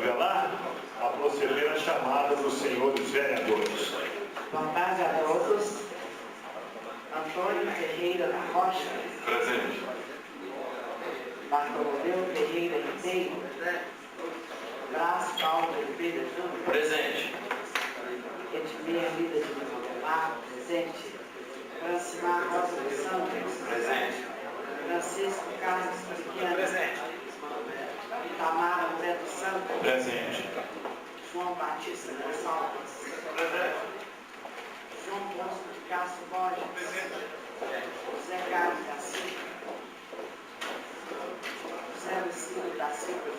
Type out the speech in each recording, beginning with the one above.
revelar, a proceder a chamada dos senhores vereadores. Boa tarde a todos. Antônio Ferreira da Rocha. Presente. Bartolomeu Ferreira Ribeiro. Brás Paulo Oliveira Júnior. Presente. Edmir Vida de Modelar. Presente. Francimar Rosa dos Santos. Presente. Francisco Carlos Cristiano. Presente. Tamara José dos Santos. Presente. João Batista Gonçalves. Presente. João Bosco de Castro Borges. Presente. José Carlos da Silva. José Lucílio da Silva.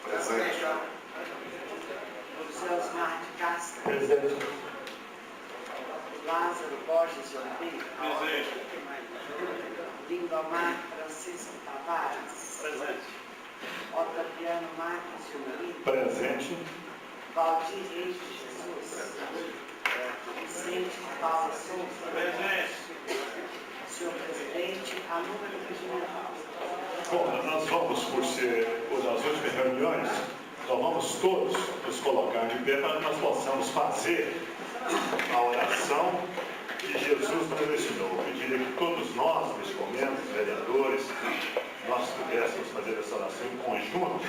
Presente. José Osmar de Castro. Presente. Lázaro Borges de Oliveira. Presente. Lindomar Francisco Tavares. Presente. Otaviano Marques de Oliveira. Presente. Valdir Reis de Jesus. Vicente de Paula Souza. Presente. Senhor presidente, a número regimental. Bom, nós vamos, por ser as últimas reuniões, nós vamos todos nos colocar de pé para que nós possamos fazer a oração que Jesus nos ensinou. Eu pediria que todos nós, neste momento, vereadores, nós pudéssemos fazer essa oração em conjunto,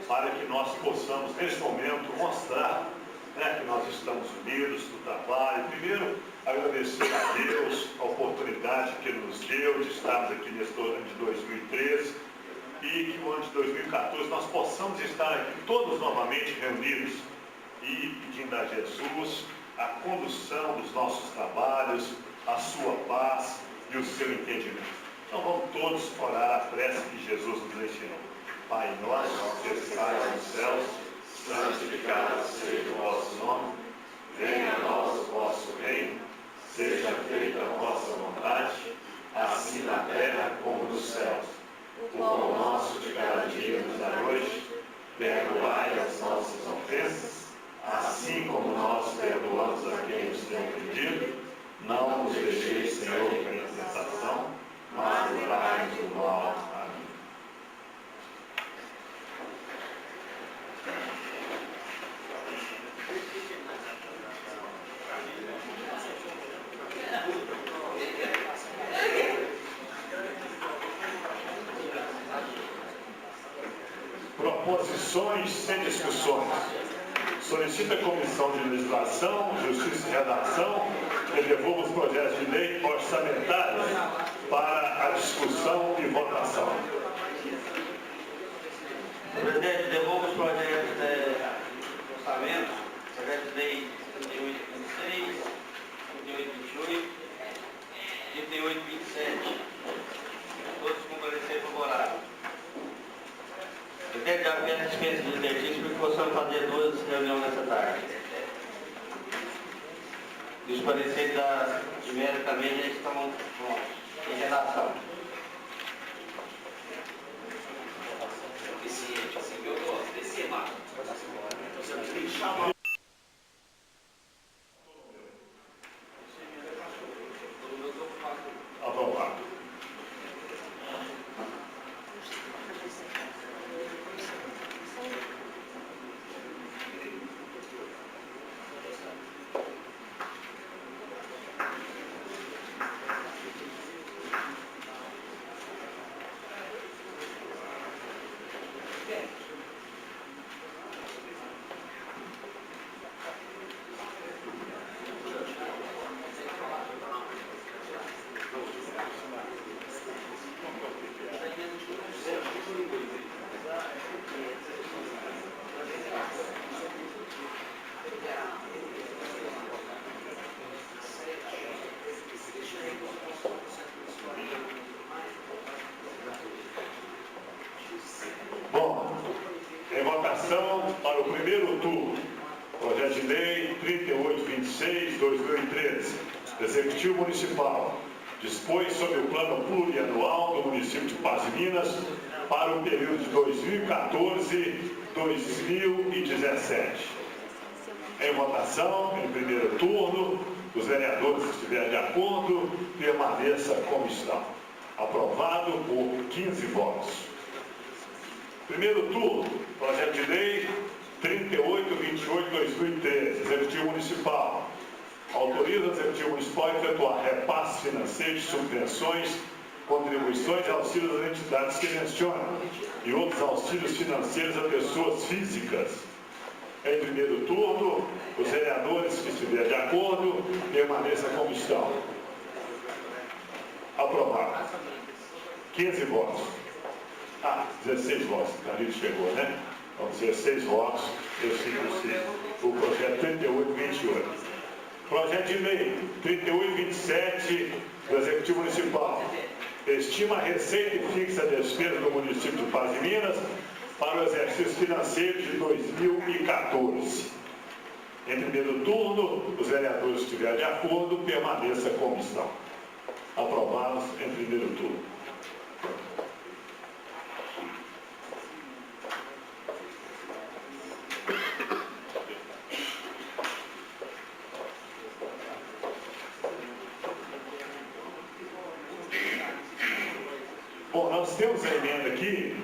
para que nós possamos, neste momento, mostrar, que nós estamos unidos no trabalho. Primeiro, agradecer a Deus a oportunidade que Ele nos deu de estarmos aqui neste ano de 2013 e que no ano de 2014 nós possamos estar aqui todos novamente reunidos e pedindo a Jesus a condução dos nossos trabalhos, a sua paz e o seu entendimento. Então vamos todos orar a prece que Jesus nos ensinou. Pai nosso, que estais nos céus, santificado seja o vosso nome, venha a nós o vosso reino, seja feita a vossa vontade, assim na terra como nos céus. O pão nosso de cada dia nos dá hoje, perdoai as nossas ofensas, assim como nós perdoamos a quem nos tem ofendido, não nos deixeis, Senhor, cair em tentação, mas livrai-nos do mal. Amém. Proposições sem discussões. Solicita a Comissão de Legislação, Justiça e Redação que devolva os projetos de lei orçamentários para a discussão e votação. Presidente, devolva os projetos de orçamento, projeto de lei 3826, 3828, 3827. Todos compareceram favoráveis. Presidente, já apenas dispensa de exercício para que possamos fazer duas reuniões nessa tarde. E os pareceres da primeira também já estão prontos, em redação. Eficiente, assim, eu gosto desse Marco. Você não tem que chamar. Aprovado. Bom, em votação para o primeiro turno, projeto de lei 3826/2013, Executivo Municipal, dispõe sobre o plano plurianual do município de Paz de Minas para o período de 2014-2017. Em votação, em primeiro turno, os vereadores que estiverem de acordo, permaneça como estão. Aprovado por 15 votos. Primeiro turno, projeto de lei 3828/2013, Executivo Municipal. Autoriza o Executivo Municipal a efetuar repasses financeiros, subvenções, contribuições e auxílios às entidades que mencionam e outros auxílios financeiros a pessoas físicas. Em primeiro turno, os vereadores que estiverem de acordo, permaneçam como estão. Aprovado. 15 votos. 16 votos. A gente chegou, né? Então, 16 votos. Eu sigo o projeto 3828. Projeto de lei 3827 do Executivo Municipal. Estima a receita e fixa a despesa do município de Paz de Minas para o exercício financeiro de 2014. Em primeiro turno, os vereadores que estiverem de acordo, permaneça como estão. Aprovados em primeiro turno. Bom, nós temos a emenda aqui,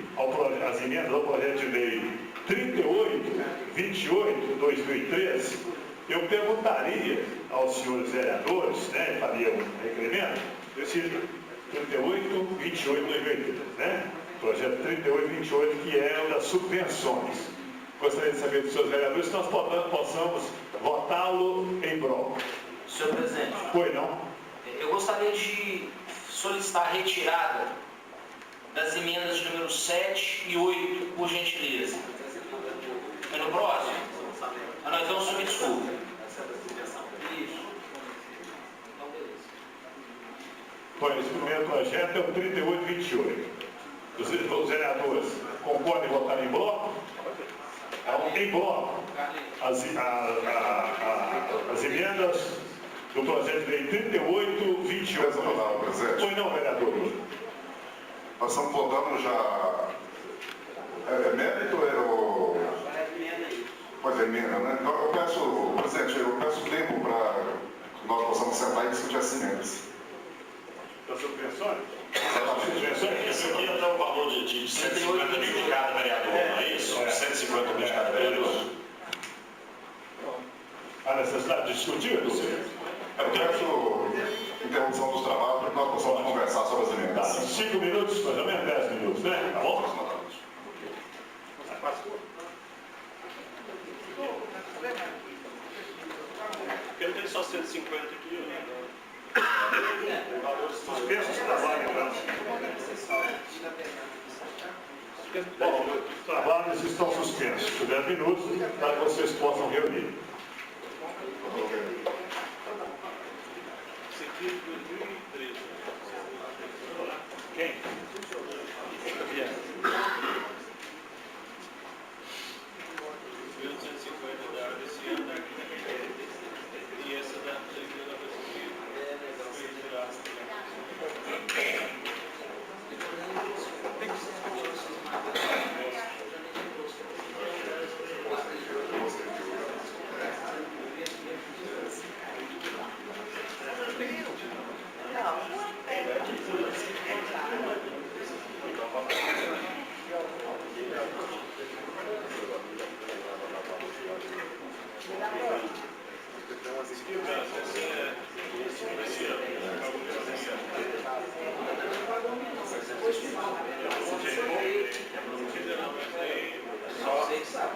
as emendas ao projeto de lei 3828/2013. Eu perguntaria aos senhores vereadores, né, faria um requerimento, esse 3828/2013, né? Projeto 3828, que é o das subvenções. Gostaria de saber dos seus vereadores se nós possamos votá-lo em bloco. Senhor presidente, Pois não? eu gostaria de solicitar a retirada das emendas número 7 e 8, por gentileza. É no próximo? Não, então o senhor me desculpe. Pois, esse primeiro projeto é o 3828. Os vereadores concordam em votar em bloco? Em bloco. As emendas do projeto de lei 3828. Pois não, vereador? Nós estamos votando já. É mérito ou. Pois é, emenda, né? Então, eu peço, presidente, eu peço tempo para nós possamos sentar e discutir as emendas. Das subvenções? Esse aqui é até o valor de 150 mil de cada vereador, não é isso? 150 mil de cada vereador. Há necessidade de discutir, você? Eu peço interrupção dos trabalhos para que nós possamos conversar sobre as Tá, emendas. 5 minutos, mais ou menos 10 minutos, né? Tá bom? Porque eu tenho só 150 aqui, né? Suspensos os trabalhos, então. Bom, os trabalhos estão suspensos por 10 minutos para que vocês possam reunir. Esse aqui é de 2013. Quem? 1.250 da área desse ano. E essa da primeira vez que foi retirada.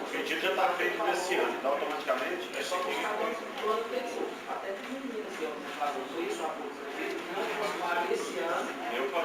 O pedido já está feito nesse ano, então automaticamente é só que eu falei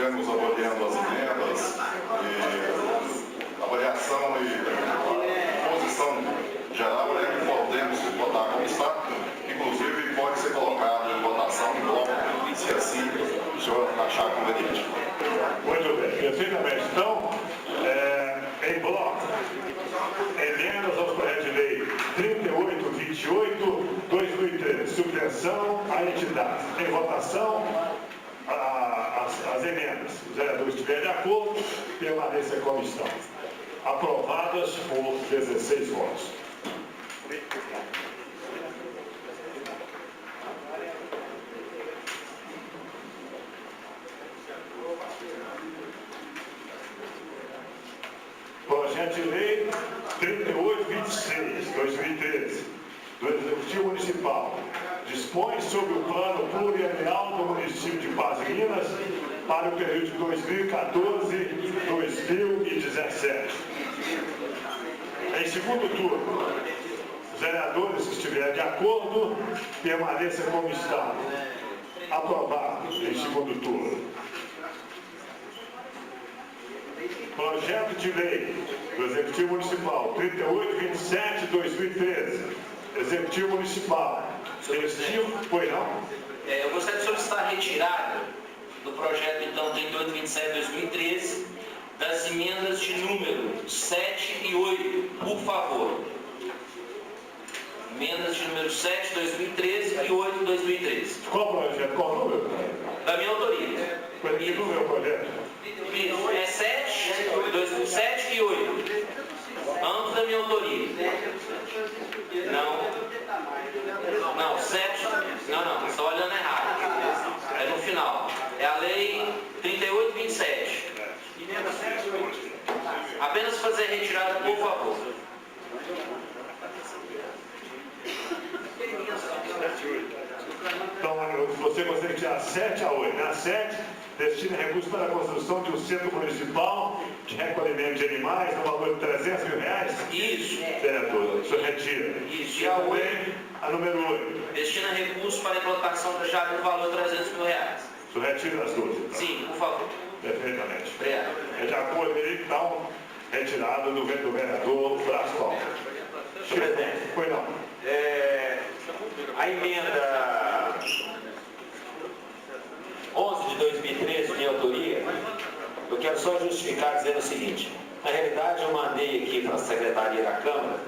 estivemos avaliando as emendas, e avaliação e posição geral é que podemos votar como está, inclusive pode ser colocado em votação em bloco, se assim o senhor achar conveniente. Muito bem, perfeitamente. Então, em bloco, emendas aos projetos de lei 38, 28, 2013, subvenção à entidade. Em votação, as emendas. Os vereadores estiverem de acordo, permaneça como estão. Aprovadas por 16 votos. Projeto de lei 3826, 2013, do Executivo Municipal, dispõe sobre o plano plurianual do município de Paz de Minas para o período de 2014 e 2017. Em segundo turno, os vereadores que estiverem de acordo, permaneçam como estão. Aprovado em segundo turno. Projeto de lei do Executivo Municipal 3827/2013. Executivo Municipal. Pois não? Eu gostaria de solicitar a retirada do projeto, então, 3827/2013, das emendas de número 7 e 8, por favor. Emendas de número 7, 2013 e 8, 2013. Qual projeto? Qual número? Da minha autoria. Que número é o projeto? Isso, é 7, 7 e 8. Ambos da minha autoria. Não, 7. Não, estou olhando errado. É no final. É a lei 3827. Apenas fazer retirada, por favor. Então, você gostaria de tirar 7 a 8. Na 7, destina recursos para a construção de um centro municipal de recolhimento de animais no valor de R$300 mil. Isso. Vereador, o senhor retira. Isso. E a 8, a número 8. Destina recursos para a implantação da chave no valor de R$300 mil. O senhor retira as duas, então? Sim, por favor. Perfeitamente. Obrigado. É de acordo aí, então, retirado do vereador Brás Paulo. Presidente, Pois não. a emenda 11 de 2013, de autoria, eu quero só justificar dizendo o seguinte: na realidade eu mandei aqui para a Secretaria da Câmara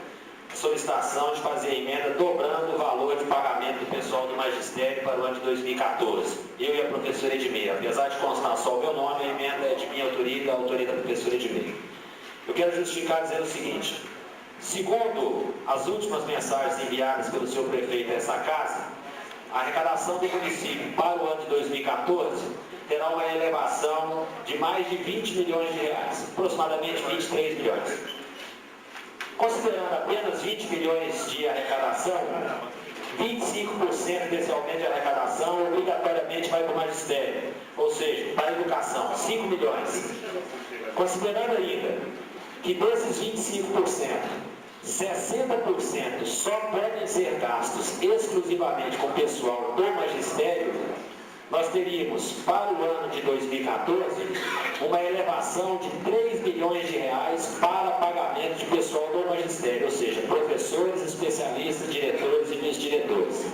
a solicitação de fazer a emenda dobrando o valor de pagamento do pessoal do magistério para o ano de 2014. Eu e a professora Edmeia, apesar de constar só o meu nome, a emenda é de minha autoria e da autoria da professora Edmeia. Eu quero justificar dizendo o seguinte: segundo as últimas mensagens enviadas pelo senhor prefeito a essa casa, a arrecadação do município para o ano de 2014 terá uma elevação de mais de 20 milhões de reais, aproximadamente 23 milhões. Considerando apenas 20 milhões de arrecadação, 25% desse aumento de arrecadação obrigatoriamente vai para o magistério, ou seja, para a educação, 5 milhões. Considerando ainda que desses 25%, 60% só podem ser gastos exclusivamente com o pessoal do magistério, nós teríamos, para o ano de 2014, uma elevação de 3 milhões de reais para pagamento de pessoal do magistério, ou seja, professores, especialistas, diretores e vice-diretores.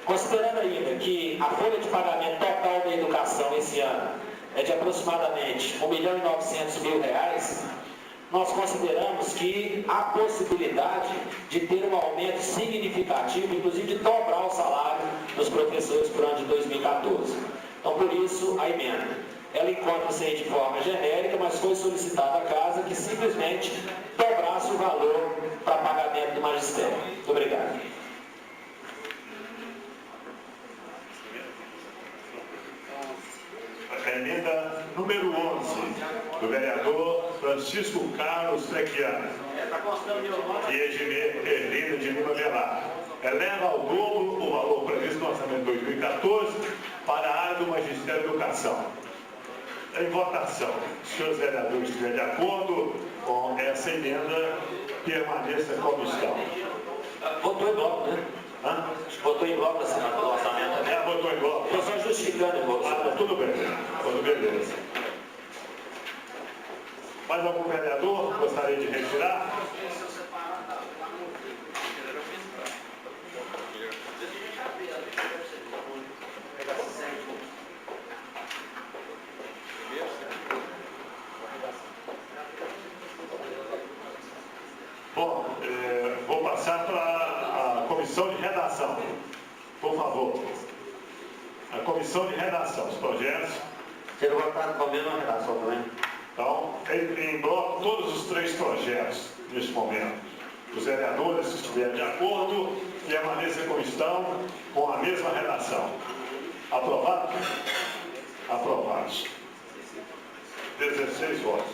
Considerando ainda que a folha de pagamento total da educação esse ano é de aproximadamente R$1.900.000, nós consideramos que há possibilidade de ter um aumento significativo, inclusive de dobrar o salário dos professores para o ano de 2014. Então, por isso, a emenda. Ela encontra-se aí de forma genérica, mas foi solicitada à casa que simplesmente dobrasse o valor para pagamento do magistério. Muito obrigado. A emenda número 11, do vereador Francisco Carlos Frequiano e Edmir de Lima Velar. Eleva ao dobro o valor previsto no orçamento de 2014 para a área do Magistério da Educação. Em votação, se os senhores vereadores estiverem de acordo com essa emenda, permaneça como estão. Votou em bloco, né? Votou em bloco a assinatura do orçamento. Votou em bloco. Estou só justificando, irmão. Tudo bem. Beleza. Mais algum vereador gostaria de retirar? Bom, vou passar para a comissão de redação. Por favor. A comissão de redação, os projetos. Serão votados com a mesma redação também. Então, em bloco, todos os 3 projetos, neste momento. Os vereadores que estiverem de acordo, permaneçam em comissão com a mesma redação. Aprovado? Aprovados. 16 votos.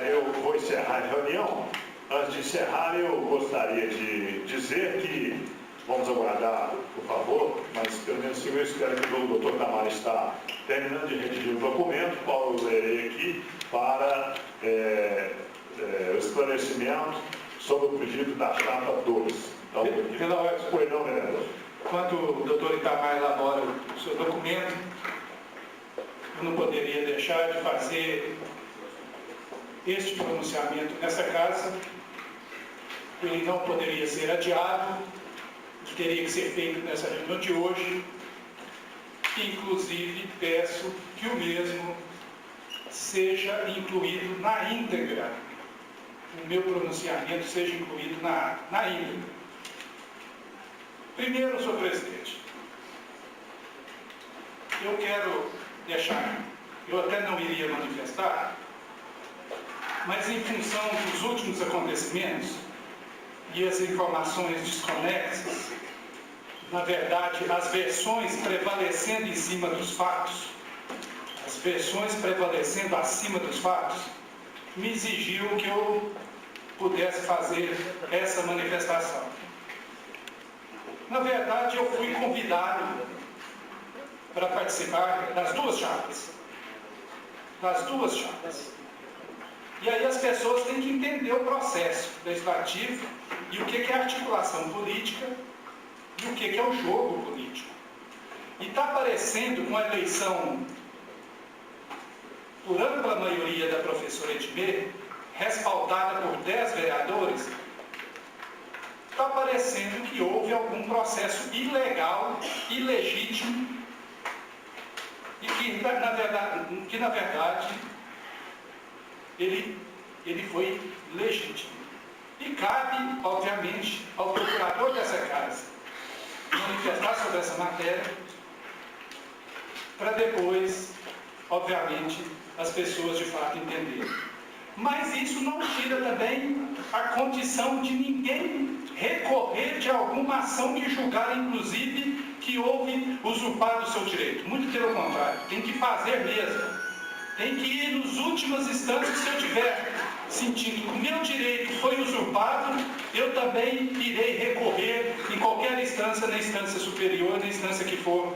Eu vou encerrar a reunião. Antes de encerrar, eu gostaria de dizer que vamos aguardar, por favor, mas pelo menos eu espero que o doutor Tamar está terminando de redigir o documento, qual eu lerei aqui, para o esclarecimento sobre o pedido da chapa 2. Então, Pela ordem. Pois não, vereador. Enquanto o doutor Itamar elabora o seu documento, eu não poderia deixar de fazer este pronunciamento nessa casa. Ele não poderia ser adiado, teria que ser feito nessa reunião de hoje. Inclusive, peço que o mesmo seja incluído na íntegra. O meu pronunciamento seja incluído na íntegra. Primeiro, senhor presidente, eu quero deixar, eu até não iria manifestar, mas em função dos últimos acontecimentos e as informações desconexas, na verdade, as versões prevalecendo em cima dos fatos, as versões prevalecendo acima dos fatos, me exigiu que eu pudesse fazer essa manifestação. Na verdade, eu fui convidado para participar das duas chapas. E aí as pessoas têm que entender o processo legislativo e o que é articulação política e o que é o jogo político. E está aparecendo com a eleição por ampla maioria da professora Edmê, respaldada por 10 vereadores, está parecendo que houve algum processo ilegal, ilegítimo, e que na verdade ele foi legítimo. E cabe, obviamente, ao procurador dessa casa manifestar sobre essa matéria, para depois, obviamente, as pessoas de fato entenderem. Mas isso não tira também a condição de ninguém recorrer de alguma ação que julgar, inclusive, que houve usurpado o seu direito. Muito pelo contrário, tem que fazer mesmo. Tem que ir nas últimas instâncias. Se eu tiver sentindo que o meu direito foi usurpado, eu também irei recorrer em qualquer instância, na instância superior, na instância que for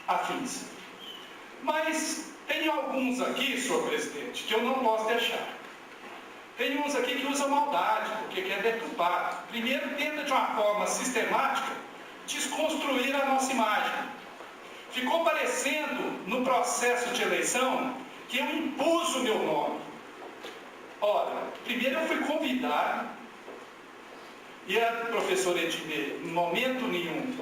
afins. Mas tem alguns aqui, senhor presidente, que eu não posso deixar. Tem uns aqui que usam maldade, porque quer deturpar. Primeiro, tenta de uma forma sistemática desconstruir a nossa imagem. Ficou parecendo, no processo de eleição, que eu impus o meu nome. Ora, primeiro eu fui convidado, e a professora Edmê, em momento nenhum,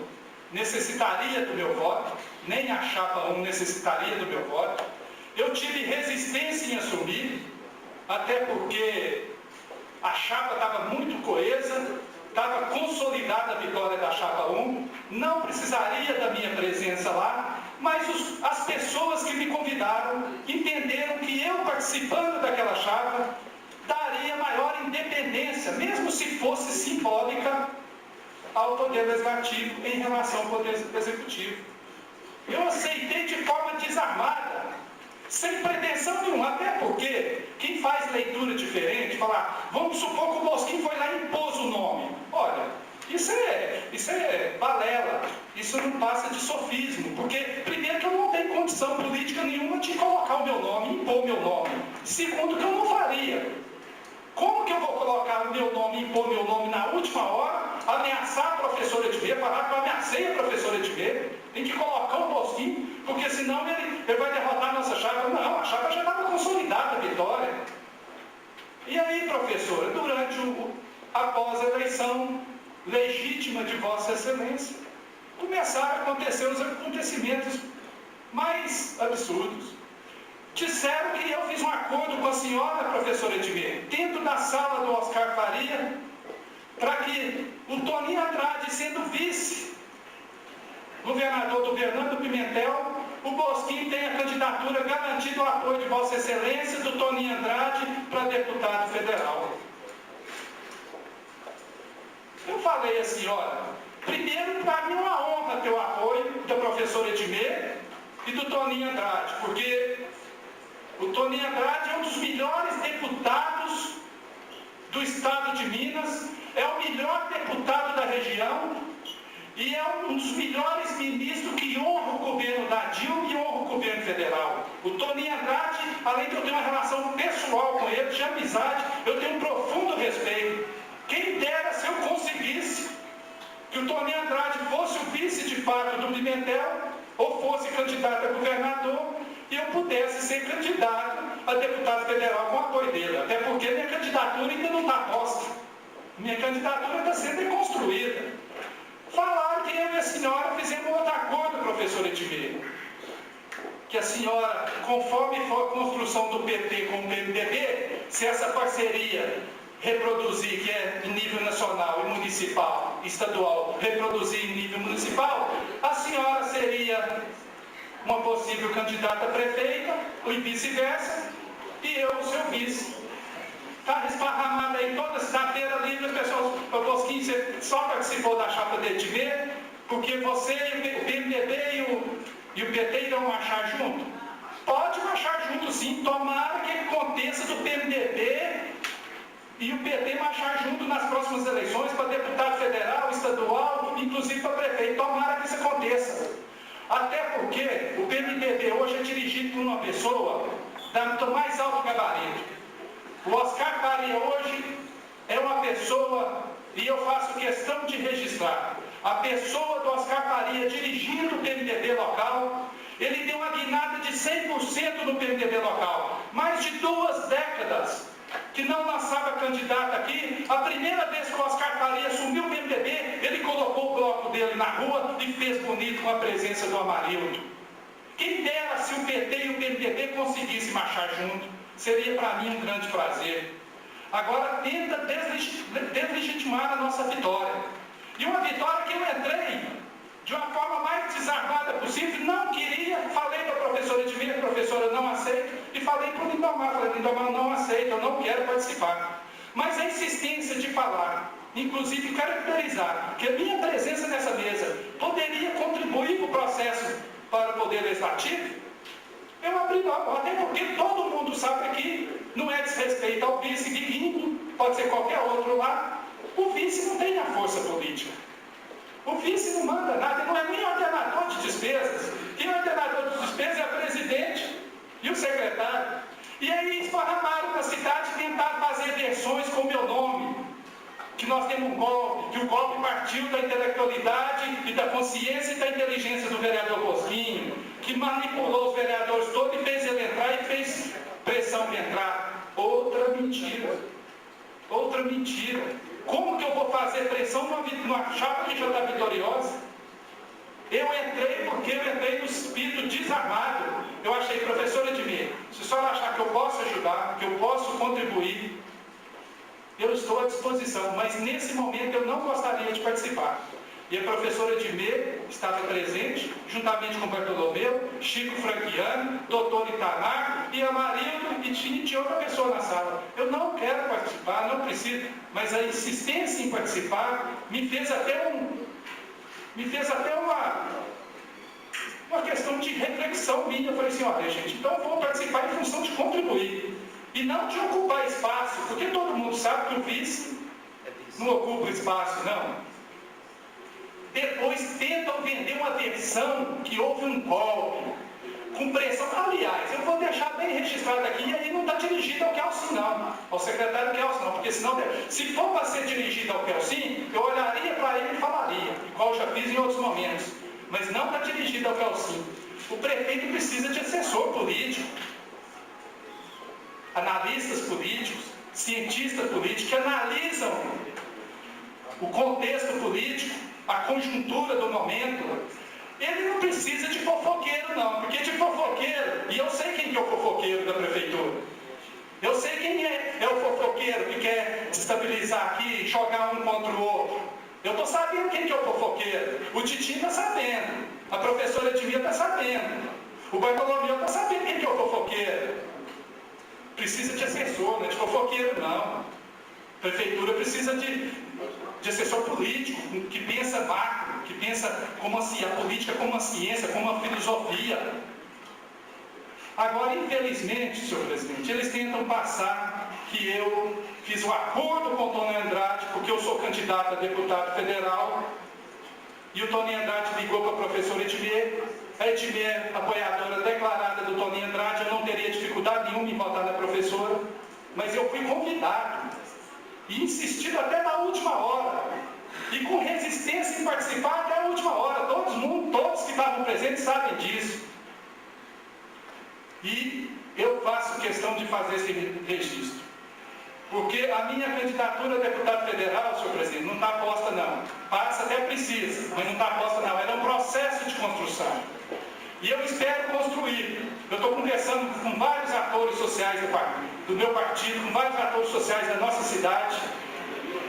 necessitaria do meu voto, nem a chapa 1 necessitaria do meu voto. Eu tive resistência em assumir, até porque a chapa estava muito coesa, estava consolidada a vitória da chapa 1, não precisaria da minha presença lá, mas as pessoas que me convidaram entenderam que eu, participando daquela chapa, daria maior independência, mesmo se fosse simbólica, ao Poder Legislativo em relação ao Poder Executivo. Eu aceitei de forma desarmada, sem pretensão nenhuma, até porque quem faz leitura diferente, falar, vamos supor que o Bosquim foi lá e impôs o nome. Olha, isso é balela, isso não passa de sofismo, porque primeiro que eu não tenho condição política nenhuma de colocar o meu nome, impor o meu nome. Segundo, que eu não faria. Como que eu vou colocar o meu nome, impor meu nome na última hora, ameaçar a professora Edmê, falar que eu ameacei a professora Edmê, tem que colocar o Bosquim, porque senão ele vai derrotar a nossa chapa. Não, a chapa já estava consolidada, a vitória. E aí, professora, após a eleição legítima de Vossa Excelência, começaram a acontecer os acontecimentos mais absurdos. Disseram que eu fiz um acordo com a senhora, professora Edmê, dentro da sala do Oscar Faria, para que o Toninho Andrade, sendo vice-governador do Fernando Pimentel, o Bosquim tenha a candidatura garantida o apoio de Vossa Excelência do Toninho Andrade para deputado federal. Eu falei assim, olha, primeiro, para mim é uma honra ter o apoio da professora Edmê e do Toninho Andrade, porque o Toninho Andrade é um dos melhores deputados do estado de Minas, é o melhor deputado da região e é um dos melhores ministros que honra o governo da Dilma e honra o governo federal. O Toninho Andrade, além de eu ter uma relação pessoal com ele, de amizade, eu tenho um profundo respeito. Quem dera se eu conseguisse que o Toninho Andrade fosse o vice de fato do Pimentel, ou fosse candidato a governador, e eu pudesse ser candidato a deputado federal com o apoio dele. Até porque minha candidatura ainda não está posta. Minha candidatura está sendo construída. Falaram que eu e a senhora fizemos outro acordo, professora Edmê. Que a senhora, conforme for a construção do PT com o PMDB, se essa parceria reproduzir, que é em nível nacional e municipal, estadual, reproduzir em nível municipal, a senhora seria uma possível candidata a prefeita, e vice-versa, e eu o seu vice. Está esparramado aí toda sexta-feira livre, as pessoas, o Bosquim, você só participou da chapa de Edmê, porque você e o PMDB e o PT irão marchar junto? Pode marchar junto sim, tomara que aconteça do PMDB e o PT marchar junto nas próximas eleições para deputado federal, estadual, inclusive para prefeito. Tomara que isso aconteça. Até porque o PMDB hoje é dirigido por uma pessoa do mais alto gabarito. O Oscar Faria hoje é uma pessoa, e eu faço questão de registrar, a pessoa do Oscar Faria dirigindo o PMDB local, ele deu uma guinada de 100% no PMDB local. Mais de 2 décadas que não lançava candidato aqui. A primeira vez que o Oscar Faria assumiu o PMDB, ele colocou o bloco dele na rua e fez bonito com a presença do Amarildo. Quem dera se o PT e o PMDB conseguissem marchar junto. Seria para mim um grande prazer. Agora tenta deslegitimar a nossa vitória. E uma vitória que eu entrei de uma forma mais desarmada possível, não queria, falei para a professora Edmê, a professora não aceita, e falei para o Lindomar, Lindomar não aceita, eu não quero participar. Mas a insistência de falar, inclusive caracterizar, que a minha presença nessa mesa poderia contribuir para o processo para o Poder Legislativo, eu abri logo, até porque todo mundo sabe que não é desrespeito ao vice Guiguinho, pode ser qualquer outro lá, o vice não tem a força política. O vice não manda nada, não é nem ordenador de despesas. Quem é ordenador de despesas é o presidente e o secretário. E aí esparramaram na cidade e tentaram fazer versões com o meu nome. Que nós temos um golpe, que o golpe partiu da intelectualidade e da consciência e da inteligência do vereador Bosquinho, que manipulou os vereadores todos e fez ele entrar e fez pressão de entrar. Outra mentira. Outra mentira. Como que eu vou fazer pressão numa chapa que já está vitoriosa? Eu entrei porque eu entrei no espírito desarmado. Eu achei, professora Edmê, se a senhora achar que eu posso ajudar, que eu posso contribuir, eu estou à disposição, mas nesse momento eu não gostaria de participar. E a professora Edmê estava presente, juntamente com Bartolomeu, Chico Franchiani, doutor Itamar e Amarildo, e tinha outra pessoa na sala. Eu não quero participar, não preciso, mas a insistência em participar me fez até uma questão de reflexão minha. Eu falei assim, olha gente, então eu vou participar em função de contribuir. E não de ocupar espaço, porque todo mundo sabe que o vice não ocupa espaço, não. Depois tentam vender uma versão que houve um golpe. com pressão. Aliás, eu vou deixar bem registrado aqui, e aí não está dirigido ao Kelsim, não, ao secretário Kelsim, não, porque senão, se for para ser dirigido ao Kelsim, eu olharia para ele e falaria, igual eu já fiz em outros momentos, mas não está dirigido ao Kelsim. O prefeito precisa de assessor político, analistas políticos, cientistas políticos que analisam o contexto político, a conjuntura do momento. Ele não precisa de fofoqueiro, não, porque de fofoqueiro, e eu sei quem que é o fofoqueiro da prefeitura, eu sei quem é o fofoqueiro que quer estabilizar aqui, jogar um contra o outro. Eu estou sabendo quem que é o fofoqueiro, o Titinho está sabendo, a professora Edmia está sabendo, o Bartolomeu está sabendo quem que é o fofoqueiro. Precisa de assessor, não é de fofoqueiro, não. A prefeitura precisa de assessor político, que pensa macro, que pensa como a política como uma ciência, como uma filosofia. Agora, infelizmente, senhor presidente, eles tentam passar que eu fiz um acordo com o Tony Andrade, porque eu sou candidato a deputado federal, e o Tony Andrade ligou para a professora Edmê. A Edmê é apoiadora declarada do Tony Andrade, eu não teria dificuldade nenhuma em votar na professora, mas eu fui convidado e insistido até na última hora, e com resistência em participar até a última hora. Todos que estavam presentes sabem disso. E eu faço questão de fazer esse registro, porque a minha candidatura a deputado federal, senhor presidente, não está posta não. Passa até precisa, mas não está posta não. Ela é um processo de construção. E eu espero construir. Eu estou conversando com vários atores sociais do meu partido, com vários atores sociais da nossa cidade.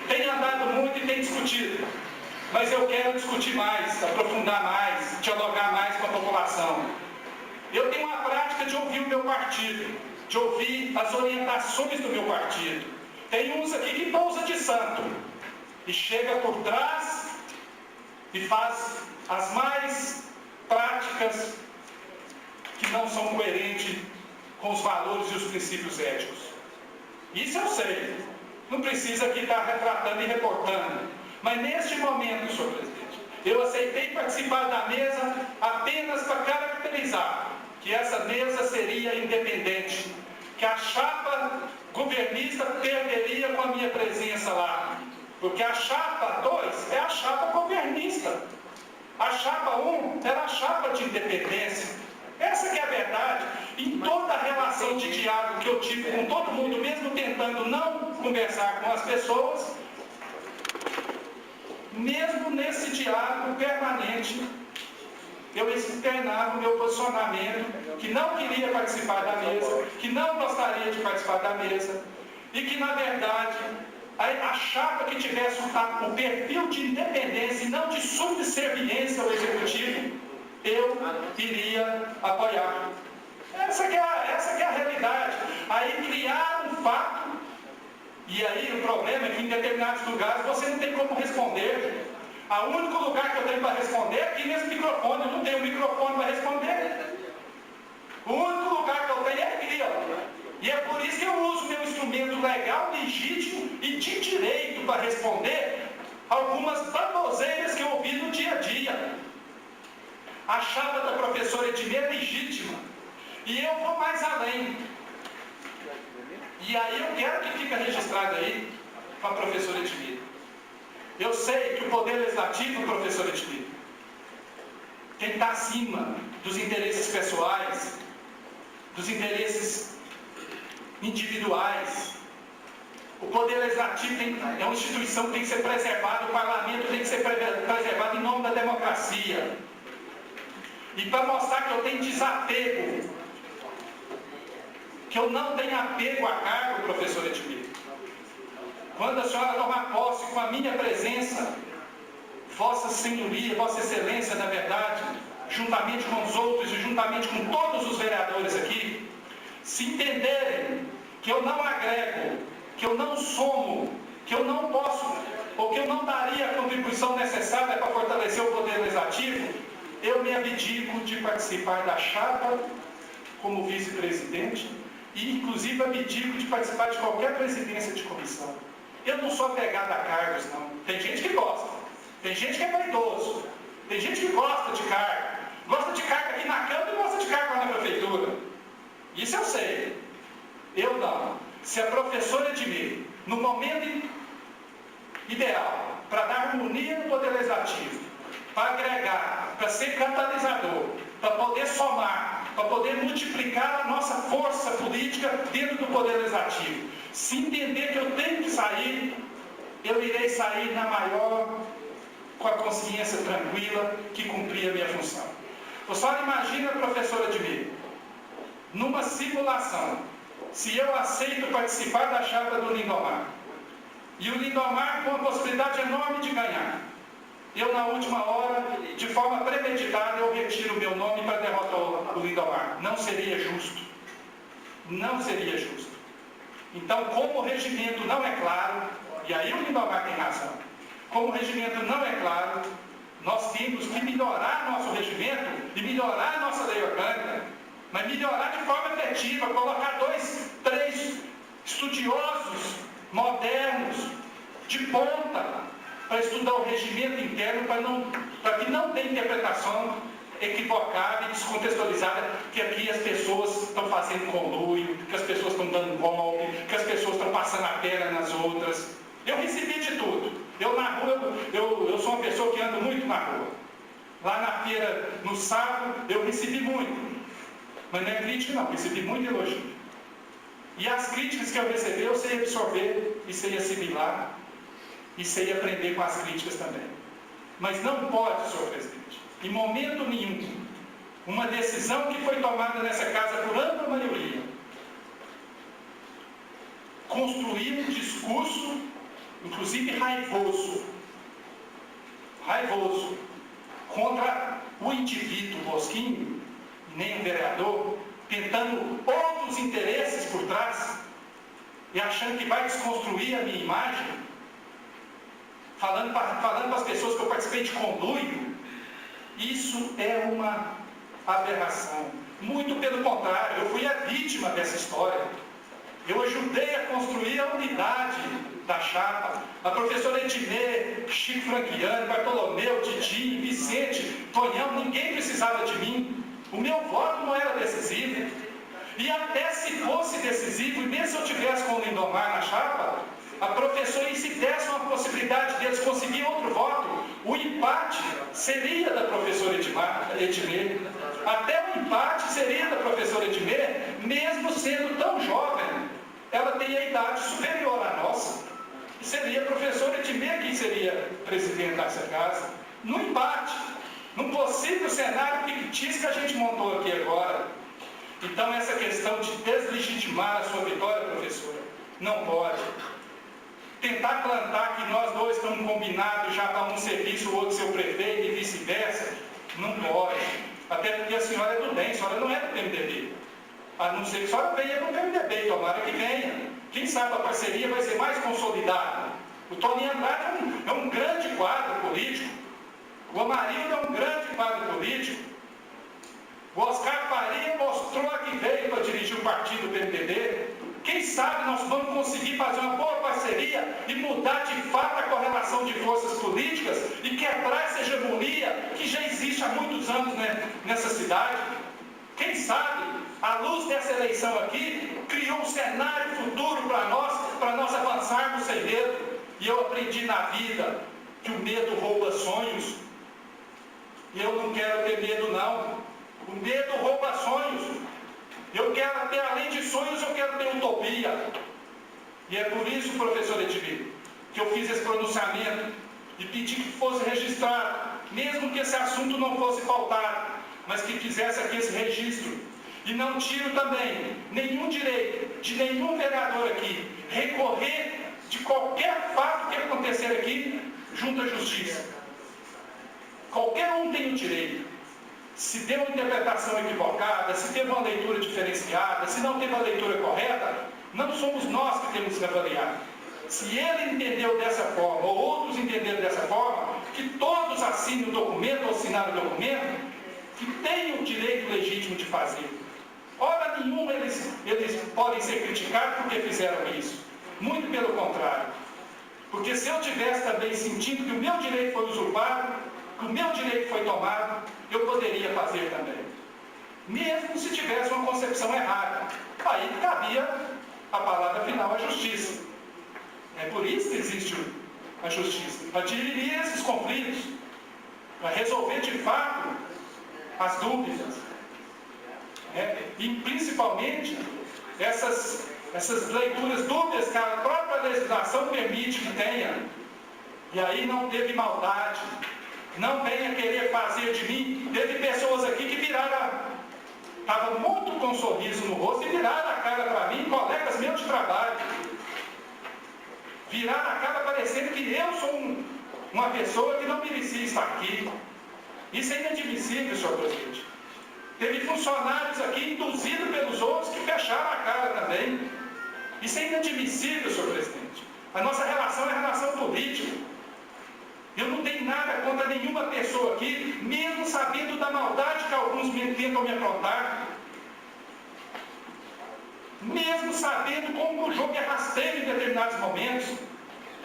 Tenho andado muito e tenho discutido. Mas eu quero discutir mais, aprofundar mais, dialogar mais com a população. Eu tenho uma prática de ouvir o meu partido, de ouvir as orientações do meu partido. Tem uns aqui que pousa de santo e chega por trás e faz as mais práticas que não são coerentes com os valores e os princípios éticos. Isso eu sei. Não precisa aqui estar retratando e reportando. Mas neste momento, senhor presidente, eu aceitei participar da mesa apenas para caracterizar que essa mesa seria independente, que a chapa governista perderia com a minha presença lá, porque a chapa 2 é a chapa governista, a chapa 1 era a chapa de independência. Essa que é a verdade. Em toda a relação de diálogo que eu tive com todo mundo, mesmo tentando não conversar com as pessoas, mesmo nesse diálogo permanente, eu externava o meu posicionamento, que não queria participar da mesa, que não gostaria de participar da mesa, e que, na verdade, a chapa que tivesse o perfil de independência e não de subserviência ao executivo, eu iria apoiar. Essa que é a realidade. Aí criar um fato, e aí o problema é que em determinados lugares você não tem como responder. O único lugar que eu tenho para responder é aqui nesse microfone. Eu não tenho microfone para responder. O único lugar que eu tenho é aqui, ó. E é por isso que eu uso meu instrumento legal, legítimo e de direito para responder algumas baboseiras que eu ouvi no dia a dia. A chapa da professora Edmê é legítima. E eu vou mais além. E aí eu quero que fique registrado aí com a professora Edmê. Eu sei que o Poder Legislativo, professor Edmê, tem que estar acima dos interesses pessoais, dos interesses individuais. O Poder Legislativo é uma instituição que tem que ser preservada, o Parlamento tem que ser preservado em nome da democracia. E para mostrar que eu tenho desapego, que eu não tenho apego a cargo, professor Edmê, quando a senhora tomar posse com a minha presença, Vossa Senhoria, Vossa Excelência, na verdade, juntamente com os outros e juntamente com todos os vereadores aqui, se entenderem que eu não agrego, que eu não somo, que eu não posso, ou que eu não daria a contribuição necessária para fortalecer o Poder Legislativo, eu me abdico de participar da chapa como vice-presidente e, inclusive, abdico de participar de qualquer presidência de comissão. Eu não sou apegado a cargos, não. Tem gente que gosta. Tem gente que é vaidoso. Tem gente que gosta de cargo. Gosta de cargo aqui na Câmara e gosta de cargo lá na Prefeitura. Isso eu sei. Eu não. Se a professora Edmir, no momento ideal, para dar harmonia no Poder Legislativo, para agregar, para ser catalisador, para poder somar, para poder multiplicar a nossa força política dentro do Poder Legislativo, se entender que eu tenho que sair, eu irei sair na maior, com a consciência tranquila, que cumprir a minha função. Você só imagina a professora Edmir, numa simulação, se eu aceito participar da chapa do Lindomar, e o Lindomar com a possibilidade enorme de ganhar, eu na última hora, de forma premeditada, eu retiro o meu nome para derrotar o Lindomar. Não seria justo. Não seria justo. Então, como o regimento não é claro, e aí o Lindomar tem razão, como o regimento não é claro, nós temos que melhorar nosso regimento e melhorar a nossa lei orgânica, mas melhorar de forma efetiva, colocar 2, 3 estudiosos modernos, de ponta, para estudar o regimento interno, para que não tenha interpretação equivocada e descontextualizada, que aqui as pessoas estão fazendo conluio, que as pessoas estão dando golpe, que as pessoas estão passando a perna nas outras. Eu recebi de tudo. Eu na rua, eu sou uma pessoa que anda muito na rua. Lá na feira, no sábado, eu recebi muito. Mas não é crítica não, recebi muito elogio. E as críticas que eu recebi, eu sei absorver e sei assimilar e sei aprender com as críticas também. Mas não pode, senhor presidente, em momento nenhum, uma decisão que foi tomada nessa casa por ampla maioria, construir um discurso, inclusive raivoso, contra o indivíduo Bosquinho, nem o vereador, tentando outros interesses por trás, e achando que vai desconstruir a minha imagem, falando para as pessoas que eu participei de conluio, isso é uma aberração. Muito pelo contrário, eu fui a vítima dessa história. Eu ajudei a construir a unidade da chapa. A professora Ednê, Chico Franquiano, Bartolomeu, Didi, Vicente, Tonhão, ninguém precisava de mim. O meu voto não era decisivo. E até se fosse decisivo, e mesmo se eu tivesse com o Lindomar na chapa, a professora, e se desse uma possibilidade deles conseguir outro voto, o empate seria da professora Edmê. Até o empate seria da professora Edmê, mesmo sendo tão jovem. Ela tem a idade superior à nossa. E seria a professora Edmê quem seria presidente dessa casa. No empate, num possível cenário fictício que a gente montou aqui agora. Então, essa questão de deslegitimar a sua vitória, professora, não pode. Tentar plantar que nós dois estamos combinados já para um serviço, o outro ser o prefeito e vice-versa, não pode. Até porque a senhora é do DEM, a senhora não é do PMDB. A não ser que a senhora venha do PMDB, tomara que venha. Quem sabe a parceria vai ser mais consolidada. O Toninho Andrade é um grande quadro político. O Amarildo é um grande quadro político. O Oscar Faria mostrou que veio para dirigir o partido do PMDB. Quem sabe nós vamos conseguir fazer uma boa parceria e mudar de fato a correlação de forças políticas e quebrar essa hegemonia que já existe há muitos anos, né, nessa cidade. Quem sabe, à luz dessa eleição aqui, criou um cenário futuro para nós avançarmos sem medo. E eu aprendi na vida que o medo rouba sonhos. E eu não quero ter medo, não. O medo rouba sonhos. Eu quero ter, além de sonhos, eu quero ter utopia. E é por isso, professor Edmir, que eu fiz esse pronunciamento e pedi que fosse registrado, mesmo que esse assunto não fosse pautado, mas que fizesse aqui esse registro. E não tiro também nenhum direito de nenhum vereador aqui recorrer de qualquer fato que acontecer aqui junto à justiça. Qualquer um tem o direito. Se deu uma interpretação equivocada, se teve uma leitura diferenciada, se não teve a leitura correta, não somos nós que temos que avaliar. Se ele entendeu dessa forma, ou outros entenderam dessa forma, que todos assinem o documento ou assinaram o documento, que têm o direito legítimo de fazer. Hora nenhuma eles podem ser criticados porque fizeram isso. Muito pelo contrário. Porque se eu tivesse também sentido que o meu direito foi usurpado, que o meu direito foi tomado, eu poderia fazer também. mesmo se tivesse uma concepção errada. Aí cabia a palavra final à justiça. É por isso que existe a justiça, para dirimir esses conflitos, para resolver de fato as dúvidas. E principalmente essas leituras dúbias que a própria legislação permite que tenha. E aí não teve maldade, não venha querer fazer de mim. Teve pessoas aqui que viraram, estavam muito com um sorriso no rosto e viraram a cara para mim, colegas meus de trabalho. Viraram a cara parecendo que eu sou uma pessoa que não merecia estar aqui. Isso é inadmissível, senhor presidente. Teve funcionários aqui induzidos pelos outros que fecharam a cara também. Isso é inadmissível, senhor presidente. A nossa relação é relação política. Eu não tenho nada contra nenhuma pessoa aqui, mesmo sabendo da maldade que alguns tentam me aprontar. Mesmo sabendo como o jogo é rasteiro em determinados momentos.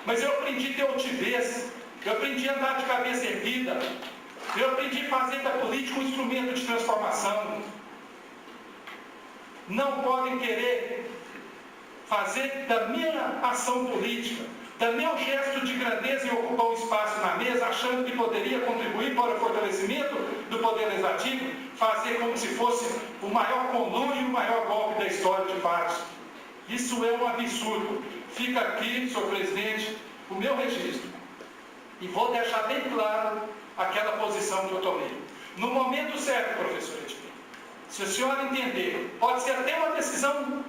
Mas eu aprendi a ter altivez, eu aprendi a andar de cabeça erguida, eu aprendi a fazer da política um instrumento de transformação. Não podem querer fazer da minha ação política, do meu gesto de grandeza em ocupar um espaço na mesa, achando que poderia contribuir para o fortalecimento do Poder Legislativo, fazer como se fosse o maior conluio e o maior golpe da história de fato. Isso é um absurdo. Fica aqui, senhor presidente, o meu registro. E vou deixar bem claro aquela posição que eu tomei. No momento certo, professor Edmir, se a senhora entender, pode ser até uma decisão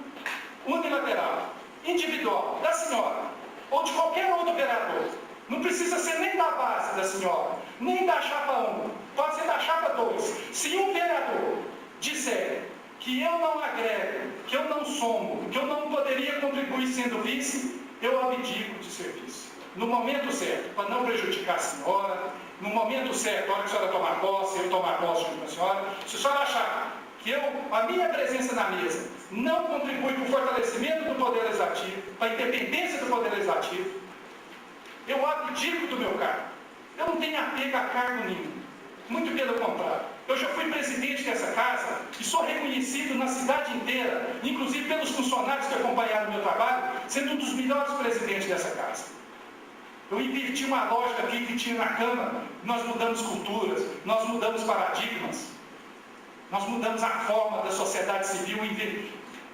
unilateral, individual, da senhora, ou de qualquer outro vereador. Não precisa ser nem da base da senhora, nem da chapa 1, pode ser da chapa 2. Se um vereador disser que eu não agrego, que eu não somo, que eu não poderia contribuir sendo vice, eu abdico de ser vice. No momento certo, para não prejudicar a senhora, no momento certo, a hora que a senhora tomar posse, eu tomar posse junto com a senhora, se a senhora achar que a minha presença na mesa não contribui para o fortalecimento do Poder Legislativo, para a independência do Poder Legislativo, eu abdico do meu cargo. Eu não tenho apego a cargo nenhum. Muito pelo contrário. Eu já fui presidente dessa casa e sou reconhecido na cidade inteira, inclusive pelos funcionários que acompanharam o meu trabalho, sendo um dos melhores presidentes dessa casa. Eu inverti uma lógica aqui que tinha na Câmara. Nós mudamos culturas, nós mudamos paradigmas, nós mudamos a forma da sociedade civil,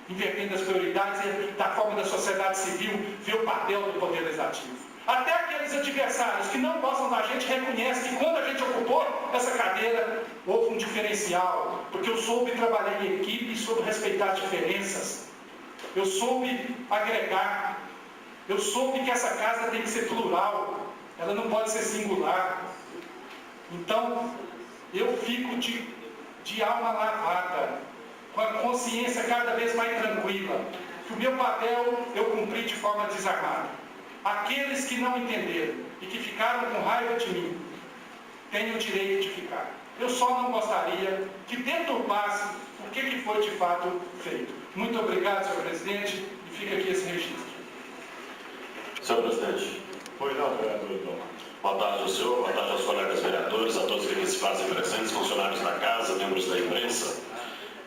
invertendo as prioridades, da forma da sociedade civil ver o papel do Poder Legislativo. Até aqueles adversários que não gostam da gente reconhecem que quando a gente ocupou essa cadeira, houve um diferencial, porque eu soube trabalhar em equipe e soube respeitar as diferenças. Eu soube agregar. Eu soube que essa casa tem que ser plural, ela não pode ser singular. Então, eu fico de alma lavada, com a consciência cada vez mais tranquila, que o meu papel eu cumpri de forma desarmada. Aqueles que não entenderam e que ficaram com raiva de mim, têm o direito de ficar. Eu só não gostaria que deturpasse o que foi de fato feito. Muito obrigado, senhor presidente, e fica aqui esse registro. Senhor presidente. Pois não, vereador, então. Boa tarde ao senhor, boa tarde aos colegas vereadores, a todos que aqui se fazem presentes, funcionários da casa, membros da imprensa.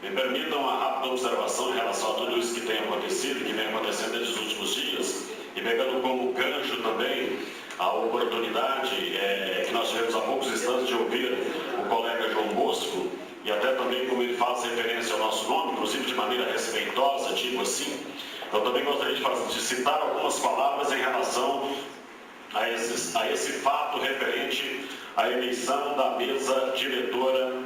Me permitam uma rápida observação em relação a tudo isso que tem acontecido e que vem acontecendo desde os últimos dias, e pegando como gancho também a oportunidade que nós tivemos há poucos instantes de ouvir o colega João Bosco, e até também como ele faz referência ao nosso nome, inclusive de maneira respeitosa, digo assim, eu também gostaria de citar algumas palavras em relação a esse fato referente à eleição da mesa diretora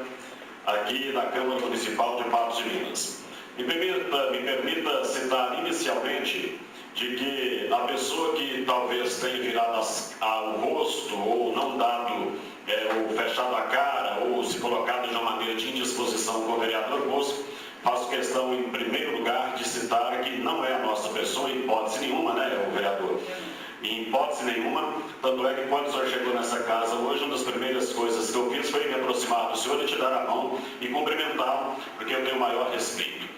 aqui na Câmara Municipal de Patos de Minas. Me permita citar inicialmente de que a pessoa que talvez tenha virado o rosto ou não dado ou fechado a cara ou se colocado de uma maneira de indisposição com o vereador Bosco, faço questão em primeiro lugar de citar que não é a nossa pessoa em hipótese nenhuma, né, o vereador. Em hipótese nenhuma, tanto é que quando o senhor chegou nessa casa hoje, uma das primeiras coisas que eu fiz foi me aproximar do senhor e te dar a mão e cumprimentá-lo, porque eu tenho o maior respeito.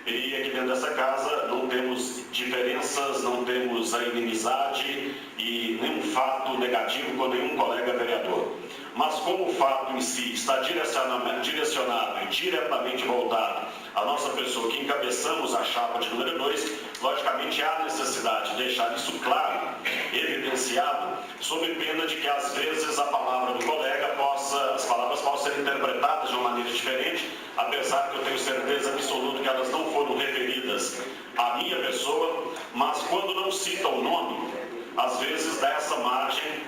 E aqui dentro dessa casa não temos diferenças, não temos a inimizade e nenhum fato negativo com nenhum colega vereador. mas como o fato em si está direcionado e diretamente voltado à nossa pessoa que encabeçamos a chapa de número 2, logicamente há necessidade de deixar isso claro, evidenciado, sob pena de que às vezes a palavra do colega as palavras possam ser interpretadas de uma maneira diferente, apesar que eu tenho certeza absoluta que elas não foram referidas à minha pessoa, mas quando não cita o nome, às vezes dá essa margem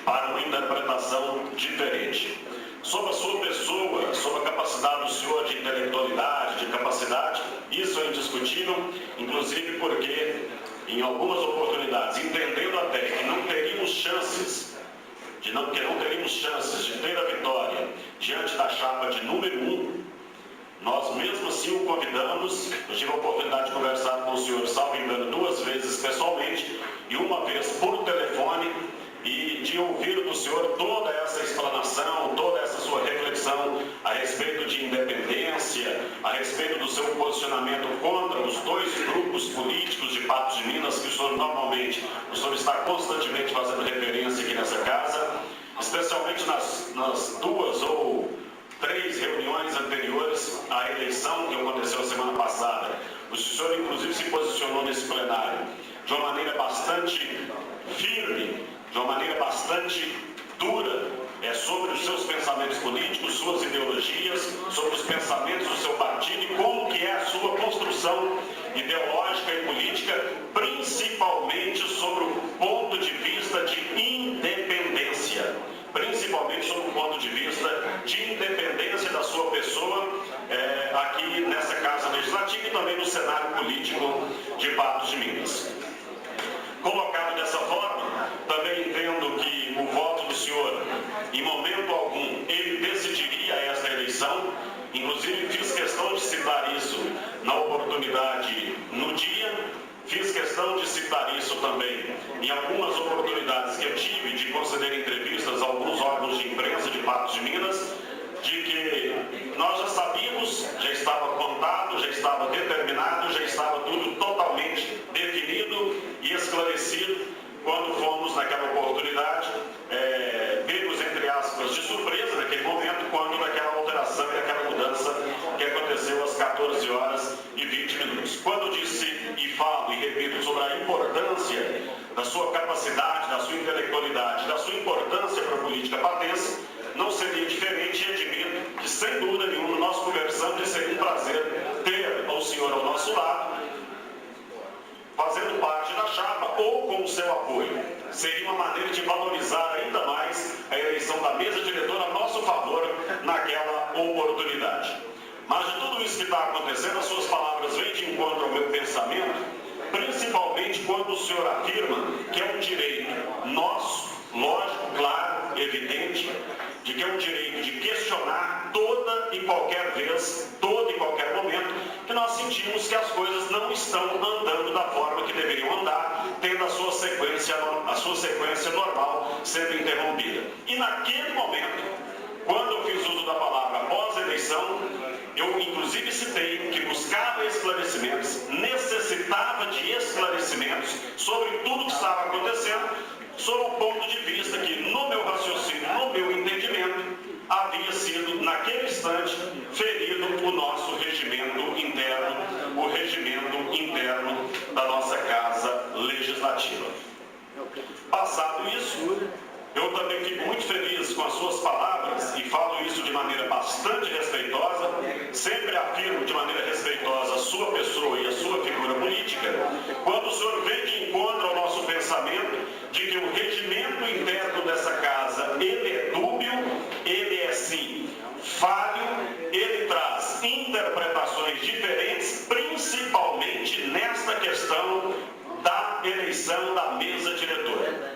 para uma interpretação diferente. Sobre a sua pessoa, sobre a capacidade do senhor de intelectualidade, de capacidade, isso é indiscutível, inclusive porque, em algumas oportunidades, entendendo até que não teríamos chances de ter a vitória diante da chapa de número 1, nós mesmo assim o convidamos. Eu tive a oportunidade de conversar com o senhor, salvo engano, 2 vezes pessoalmente e uma vez por telefone, e de ouvir do senhor toda essa explanação, toda essa sua reflexão a respeito de independência, a respeito do seu posicionamento contra os 2 grupos políticos de Patos de Minas que o senhor está constantemente fazendo referência aqui nessa casa, especialmente nas 2 ou 3 reuniões anteriores à eleição que aconteceu a semana passada. O senhor inclusive se posicionou nesse plenário de uma maneira bastante firme, de uma maneira bastante dura, sobre os seus pensamentos políticos, suas ideologias, sobre os pensamentos do seu partido e como que é a sua construção ideológica e política, principalmente sobre o ponto de vista de independência. Principalmente sobre o ponto de vista de independência da sua pessoa aqui nessa Casa Legislativa e também no cenário político de Patos de Minas. Colocado dessa forma, também entendo que o voto do senhor, em momento algum, ele decidiria esta eleição. Inclusive, fiz questão de citar isso na oportunidade no dia, fiz questão de citar isso também em algumas oportunidades que eu tive de conceder entrevistas a alguns órgãos de imprensa de Patos de Minas, de que nós já sabíamos, já estava contado, já estava determinado, já estava tudo totalmente definido e esclarecido quando fomos naquela oportunidade, pegos entre aspas de surpresa naquele momento, quando daquela alteração e aquela mudança que aconteceu às 14h20. Quando disse e falo e repito sobre a importância da sua capacidade, da sua intelectualidade, da sua importância para a política patense, não seria diferente, e admito que, sem dúvida nenhuma, nós conversamos e seria um prazer ter o senhor ao nosso lado, fazendo parte da chapa ou com o seu apoio. Seria uma maneira de valorizar ainda mais a eleição da mesa diretora a nosso favor naquela oportunidade. Mas de tudo isso que está acontecendo, as suas palavras vêm de encontro ao meu pensamento, principalmente quando o senhor afirma que é um direito nosso, lógico, claro, evidente, de que é um direito de questionar toda e qualquer vez, todo e qualquer momento, que nós sentimos que as coisas não estão andando da forma que deveriam andar, tendo a sua sequência normal sendo interrompida. E naquele momento, quando eu fiz uso da palavra após a eleição, eu inclusive citei que buscava esclarecimentos, necessitava de esclarecimentos sobre tudo que estava acontecendo, sob o ponto de vista que, no meu raciocínio, no meu entendimento, havia sido, naquele instante, ferido o nosso regimento interno, o regimento interno da nossa Casa Legislativa. Passado isso, eu também fico muito feliz com as suas palavras e falo isso de maneira bastante respeitosa, sempre afirmo de maneira respeitosa a sua pessoa e a sua figura política, quando o senhor vem de encontro ao nosso pensamento de que o regimento interno dessa casa, ele é dúbio, ele é sim falho, ele traz interpretações diferentes, principalmente nesta questão da eleição da mesa diretora.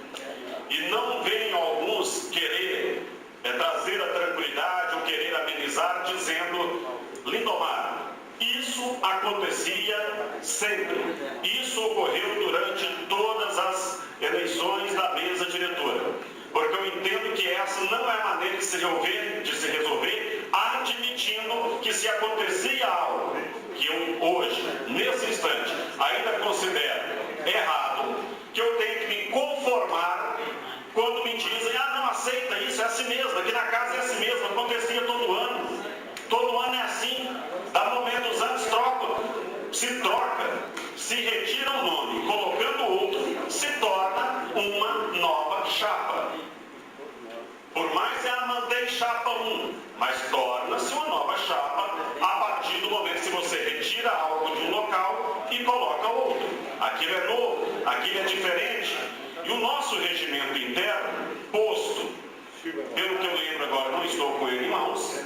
E não venham alguns querer trazer a tranquilidade ou querer amenizar dizendo: Lindomar, isso acontecia sempre. Isso ocorreu durante todas as eleições da mesa diretora. Porque eu entendo que essa não é a maneira de se resolver, admitindo que se acontecia algo que eu hoje, nesse instante, ainda considero errado, que eu tenho que me conformar quando me dizem: ah, não aceita isso, é assim mesmo, se troca, se retira um nome, colocando outro, se torna uma nova chapa. Por mais que ela mantenha chapa 1, mas torna-se uma nova chapa a partir do momento que você retira algo de um local e coloca outro. Aquilo é novo, aquilo é diferente. E o nosso regimento interno, posto, pelo que eu lembro agora, não estou com ele em mãos,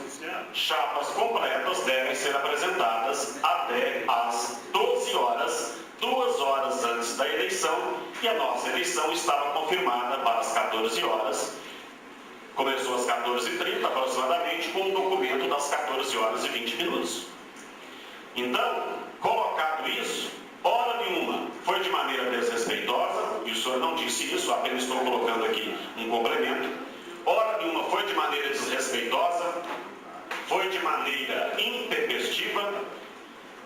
chapas completas devem ser apresentadas até às 12 horas, 2 horas antes da eleição, e a nossa eleição estava confirmada para as 14 horas. Começou às 14h30 aproximadamente, com um documento das 14 horas e 20 minutos. Então, colocado isso, hora nenhuma foi de maneira desrespeitosa, e o senhor não disse isso, apenas estou colocando aqui um complemento. Hora nenhuma foi de maneira desrespeitosa, foi de maneira intempestiva.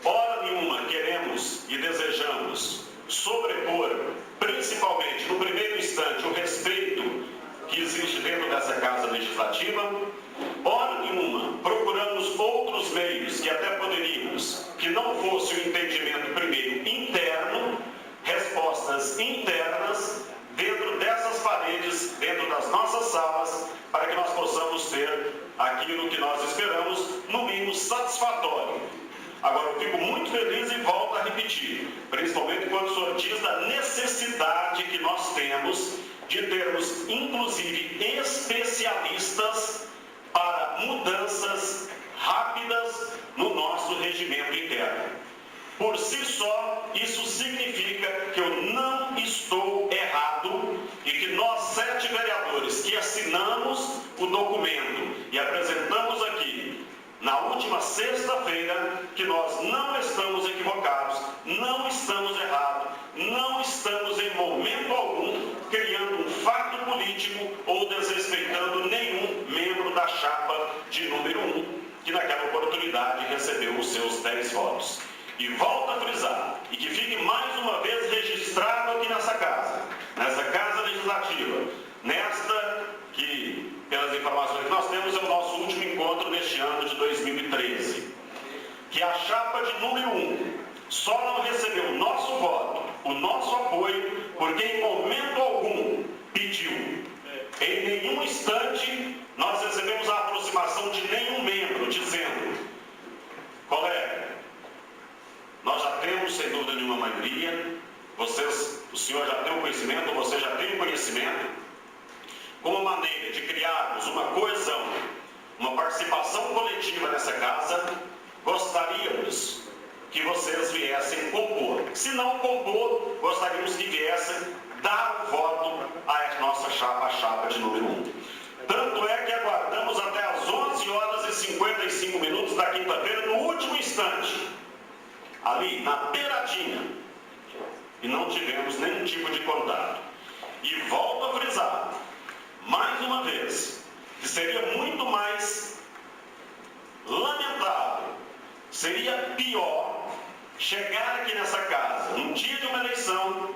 Hora nenhuma queremos e desejamos sobrepor, principalmente no primeiro instante, o respeito que existe dentro dessa Casa Legislativa. Hora nenhuma procuramos outros meios que até poderíamos, que não fosse o entendimento primeiro interno, respostas internas dentro dessas paredes, dentro das nossas salas, para que nós possamos ter aquilo que nós esperamos, no mínimo satisfatório. Agora, eu fico muito feliz e volto a repetir, principalmente quando o senhor diz da necessidade que nós temos de termos, inclusive, especialistas para mudanças rápidas no nosso regimento interno. Por si só, isso significa que eu não estou errado e que nós 7 vereadores que assinamos o documento e apresentamos aqui na última sexta-feira, que nós não estamos equivocados, não estamos errados, não estamos em momento algum criando um fato político ou desrespeitando nenhum membro da chapa de número 1, que naquela oportunidade recebeu os seus 10 votos. E volto a frisar, e que fique mais uma vez registrado aqui nessa Casa Legislativa, nesta que, pelas informações que nós temos, é o nosso último encontro neste ano de 2013, que a chapa de número 1 só não recebeu o nosso voto, o nosso apoio, porque em momento algum pediu. Em nenhum instante nós recebemos a aproximação de nenhum membro dizendo: colega, nós já temos, sem dúvida nenhuma, maioria, o senhor já tem o conhecimento, você já tem o conhecimento, como maneira de criarmos uma coesão, uma participação coletiva nessa casa, gostaríamos que vocês viessem compor. Se não compor, gostaríamos que viessem dar o voto à nossa chapa, a chapa de número 1. Tanto é que aguardamos até às 11 horas e 55 minutos da quinta-feira, no último instante, ali na beiradinha, e não tivemos nenhum tipo de contato. E volto a frisar, mais uma vez, que seria muito mais lamentável, seria pior chegar aqui nessa casa, no dia de uma eleição,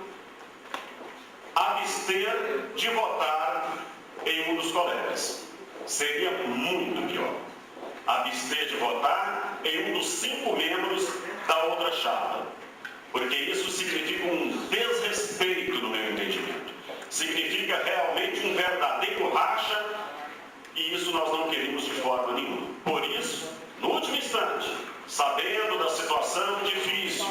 abster de votar em um dos colegas. Seria muito pior abster de votar em um dos 5 membros da outra chapa, porque isso significa um desrespeito, no meu entendimento. Significa realmente um verdadeiro racha, e isso nós não queremos de forma nenhuma. Por isso, no último instante, sabendo da situação difícil,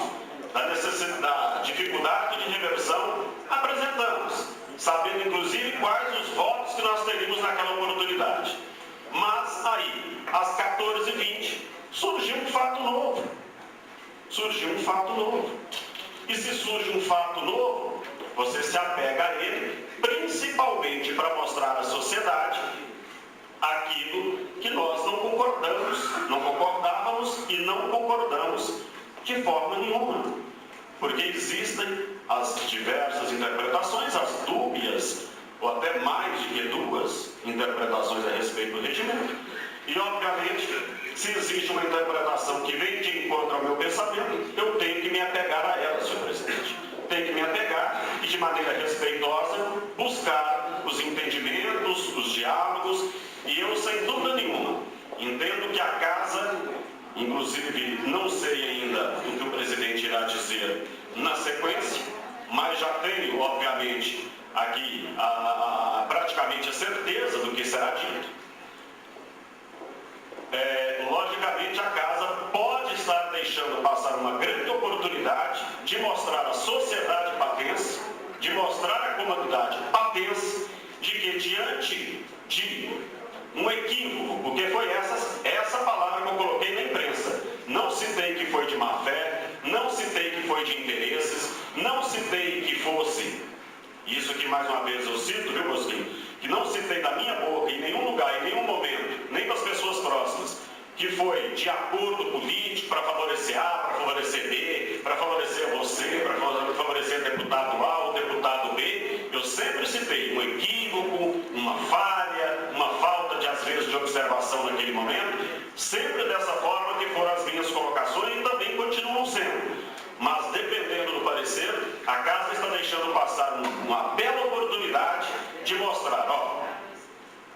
da necessidade, da dificuldade de reversão, apresentamos, sabendo inclusive quais os votos que nós teríamos naquela oportunidade. Mas aí, às 14h20, surgiu um fato novo. E se surge um fato novo, você se apega a ele, principalmente para mostrar à sociedade aquilo que nós não concordávamos e não concordamos de forma nenhuma. Porque existem as diversas interpretações, as dúbias, ou até mais de que 2 interpretações a respeito do regimento. E, obviamente, se existe uma interpretação que vem de encontro ao meu pensamento, eu tenho que me apegar a ela, senhor presidente. Tenho que me apegar e, de maneira respeitosa, buscar os entendimentos, os diálogos. E eu, sem dúvida nenhuma, entendo que a casa Inclusive, não sei ainda o que o presidente irá dizer na sequência, mas já tenho, obviamente, aqui praticamente a certeza do que será dito. Logicamente, a casa pode estar deixando passar uma grande oportunidade de mostrar à sociedade patense, de mostrar à comunidade patense, de que diante de um equívoco, porque foi essa palavra que eu coloquei na imprensa, não citei que foi de má fé, não citei que foi de interesses, não citei que fosse, isso que mais uma vez eu cito, viu, Mosquinho, que não citei da minha boca em nenhum lugar, em nenhum momento, nem das pessoas próximas, que foi de acordo político para favorecer A, para favorecer B, para favorecer você, para favorecer deputado A ou deputado B. Eu sempre citei um equívoco, uma falha, uma falta de, às vezes, de observação naquele momento, sempre dessa forma que foram as minhas colocações e também continuam sendo. Mas, dependendo do parecer, a casa está deixando passar uma bela oportunidade de mostrar, ó,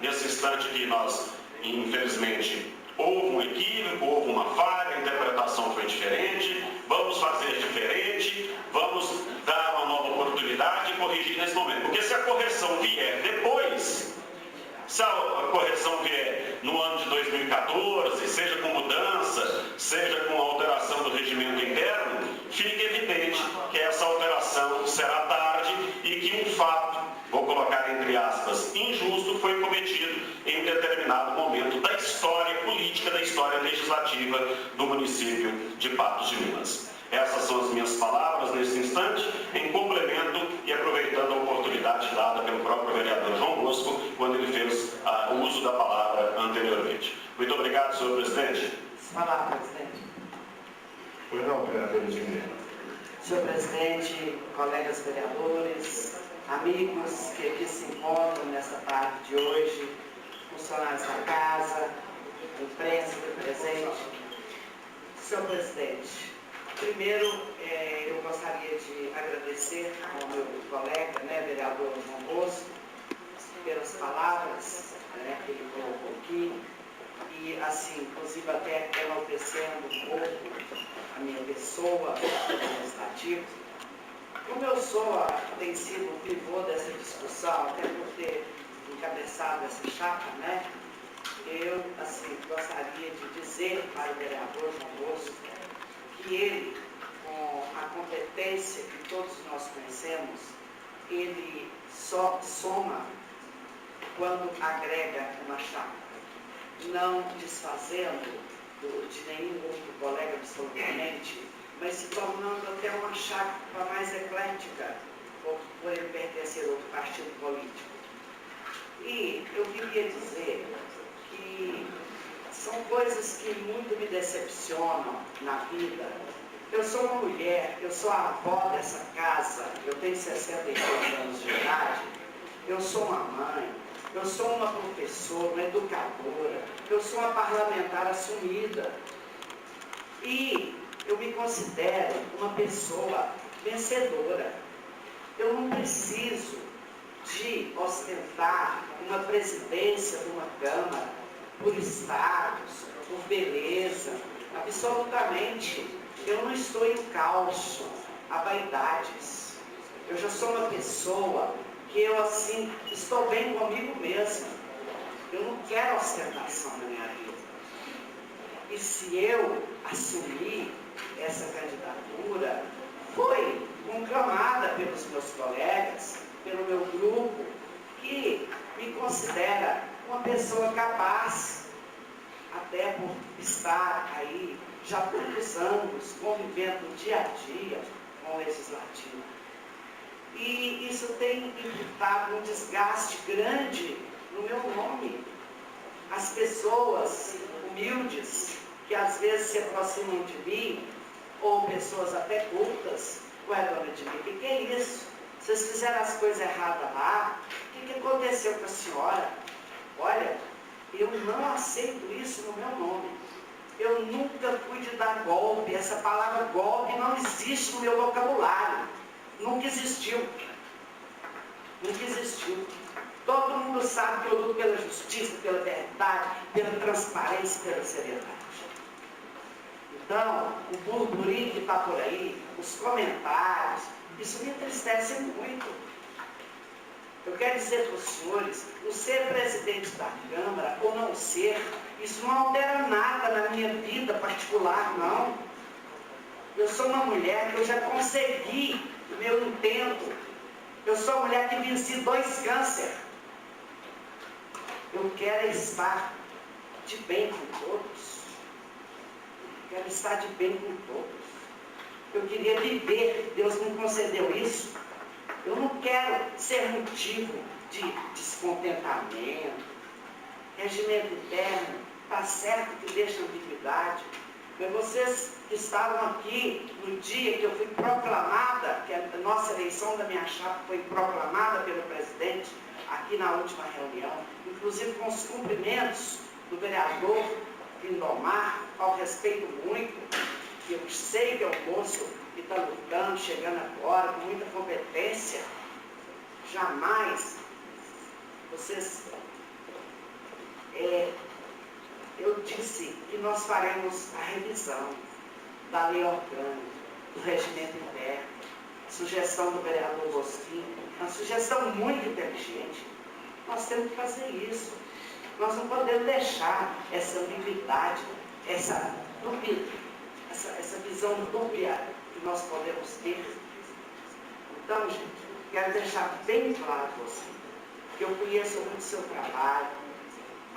nesse instante que nós, infelizmente, houve um equívoco, houve uma falha, a interpretação foi diferente, vamos fazer diferente, vamos dar uma nova oportunidade e corrigir nesse momento. Porque se a correção vier depois, se a correção vier no ano de 2014, seja com mudança, seja com alteração do regimento interno, fica evidente que essa alteração será tarde e que um fato, vou colocar entre aspas, injusto, foi cometido em determinado momento da história política, da história legislativa do município de Patos de Minas. Essas são as minhas palavras nesse instante, em complemento e aproveitando a oportunidade dada pelo próprio vereador João Bosco, quando ele fez o uso da palavra anteriormente. Muito obrigado, senhor presidente. Palavra, presidente. Pois não, vereador Edmir. Senhor presidente, colegas vereadores, amigos que aqui se encontram nessa tarde de hoje, funcionários da casa, imprensa do presente. Senhor presidente, primeiro eu gostaria de agradecer ao meu colega, vereador João Bosco, pelas palavras que ele colocou aqui, e assim, inclusive até enaltecendo um pouco a minha pessoa legislativa. Como eu tenho sido o pivô dessa discussão, até por ter encabeçado essa chapa, eu, assim, gostaria de dizer para o vereador João Bosco que ele, com a competência que todos nós conhecemos, ele só soma quando agrega uma chapa, não desfazendo de nenhum outro colega absolutamente, mas se tornando até uma chapa mais eclética, por ele pertencer a outro partido político. E eu queria dizer que são coisas que muito me decepcionam na vida. Eu sou uma mulher, eu sou a avó dessa casa, eu tenho 62 anos de idade, eu sou uma mãe, eu sou uma professora, uma educadora, eu sou uma parlamentar assumida. E eu me considero uma pessoa vencedora. Eu não preciso de ostentar uma presidência de uma Câmara por status, por beleza, absolutamente. Eu não estou em calço a vaidades. Eu já sou uma pessoa que eu, assim, estou bem comigo mesma. Eu não quero ostentação na minha vida. E se eu assumir essa candidatura, foi conclamada pelos meus colegas, pelo meu grupo, que me considera uma pessoa capaz, até por estar aí já há muitos anos convivendo dia a dia com o Legislativo. E isso tem imputado um desgaste grande no meu nome. As pessoas humildes que às vezes se aproximam de mim, ou pessoas até cultas, ué, dona Edmir, o que é isso? Vocês fizeram as coisas erradas lá, o que aconteceu com a senhora? Olha, eu não aceito isso no meu nome. Eu nunca fui de dar golpe, essa palavra golpe não existe no meu vocabulário. Nunca existiu. Nunca existiu. Todo mundo sabe que eu luto pela justiça, pela verdade, pela transparência e pela seriedade. Então, o burburinho que está por aí, os comentários, isso me entristece muito. Eu quero dizer para os senhores, o ser presidente da Câmara ou não ser, isso não altera nada na minha vida particular, não. Eu sou uma mulher que eu já consegui o meu intento. Eu sou uma mulher que venci 2 cânceres. Eu quero estar de bem com todos. Eu quero estar de bem com todos. Eu queria viver, Deus me concedeu isso. Eu não quero ser motivo de descontentamento. Regimento interno, está certo que deixa ambiguidade. Mas vocês que estavam aqui no dia que eu fui proclamada, que a nossa eleição da minha chapa foi proclamada pelo presidente, aqui na última reunião, inclusive com os cumprimentos do vereador Lindomar, ao respeito muito, que eu sei que é um moço que está lutando, chegando agora, com muita competência. Jamais vocês... eu disse que nós faremos a revisão da lei orgânica, do regimento interno, a sugestão do vereador Bosquinho, uma sugestão muito inteligente. Nós temos que fazer isso. Nós não podemos deixar essa ambiguidade, essa visão dúbia que nós podemos ter. Então, gente, quero deixar bem claro para você que eu conheço muito o seu trabalho.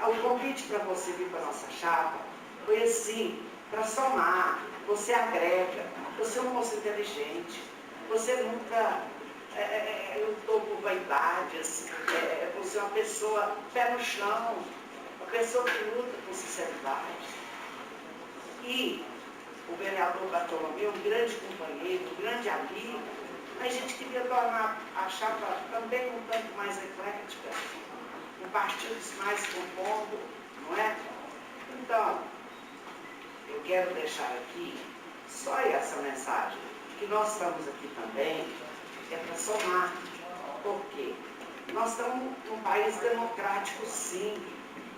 O convite para você vir para a nossa chapa foi assim, para somar. Você agrega, você é um moço inteligente, você nunca lutou por vaidades, você é uma pessoa pé no chão, uma pessoa que luta com sinceridade. E o vereador Bartolomeu, um grande companheiro, um grande amigo, a gente queria tornar a chapa também um tanto mais eclética, com partidos mais compondo, não é? Então, eu quero deixar aqui só essa mensagem, que nós estamos aqui também, é para somar. Por quê? Nós estamos num país democrático, sim.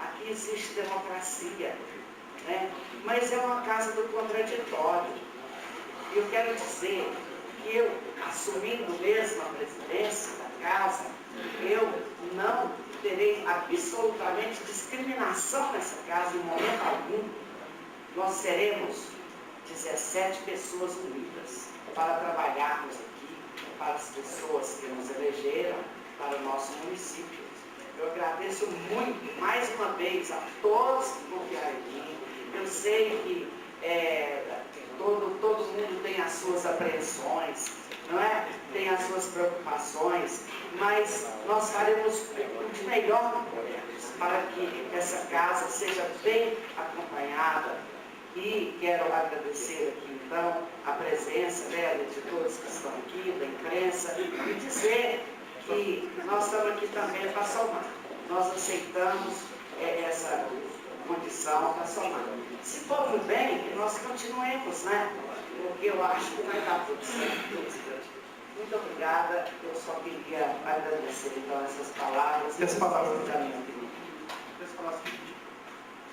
Aqui existe democracia, né? Mas é uma casa do contraditório. E eu quero dizer que eu, assumindo mesmo a presidência da casa, eu não terei absolutamente discriminação nessa casa em momento algum. Nós seremos 17 pessoas unidas para trabalharmos aqui para as pessoas que nos elegeram, para o nosso município. Eu agradeço muito, mais uma vez, a todos que confiaram em mim. Eu sei que todo mundo tem as suas apreensões, não é? Tem as suas preocupações, mas nós faremos o de melhor que pudermos para que essa casa seja bem acompanhada. E quero agradecer aqui, então, a presença de todos que estão aqui, da imprensa, e dizer que nós estamos aqui também para somar. Nós aceitamos essa condição para somar. Se for bem, nós continuemos, né? Porque eu acho que vai dar tudo certo. Muito obrigada. Eu só queria agradecer, então, essas palavras. E as palavras da minha opinião.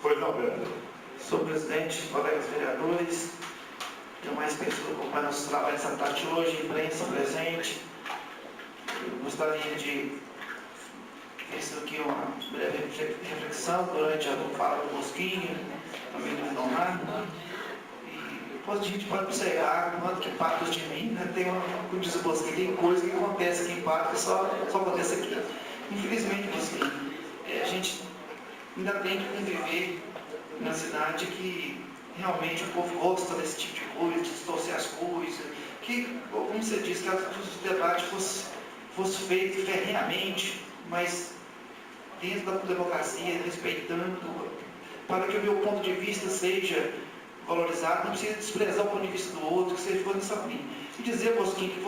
Pois não, Beto. Senhor presidente, colegas vereadores, demais pessoas que acompanham nosso trabalho essa tarde hoje, imprensa presente. Eu gostaria de fazer aqui uma breve reflexão durante a fala do Bosquinho, também do Lindomar. E depois a gente pode observar quanto que Patos de mim, né? Tem como diz o Bosquinho, tem coisa que acontece aqui em Patos que só acontece aqui. Infelizmente, Bosquinho, a gente ainda tem que conviver na cidade que realmente o povo gosta desse tipo de coisa, de distorcer as coisas, que, como você disse, que o debate fosse feito ferrenhamente, mas dentro da democracia, respeitando, para que o meu ponto de vista seja valorizado, não precisa desprezar o ponto de vista do outro, que seja for nessa linha. E dizer, Bosquinho, que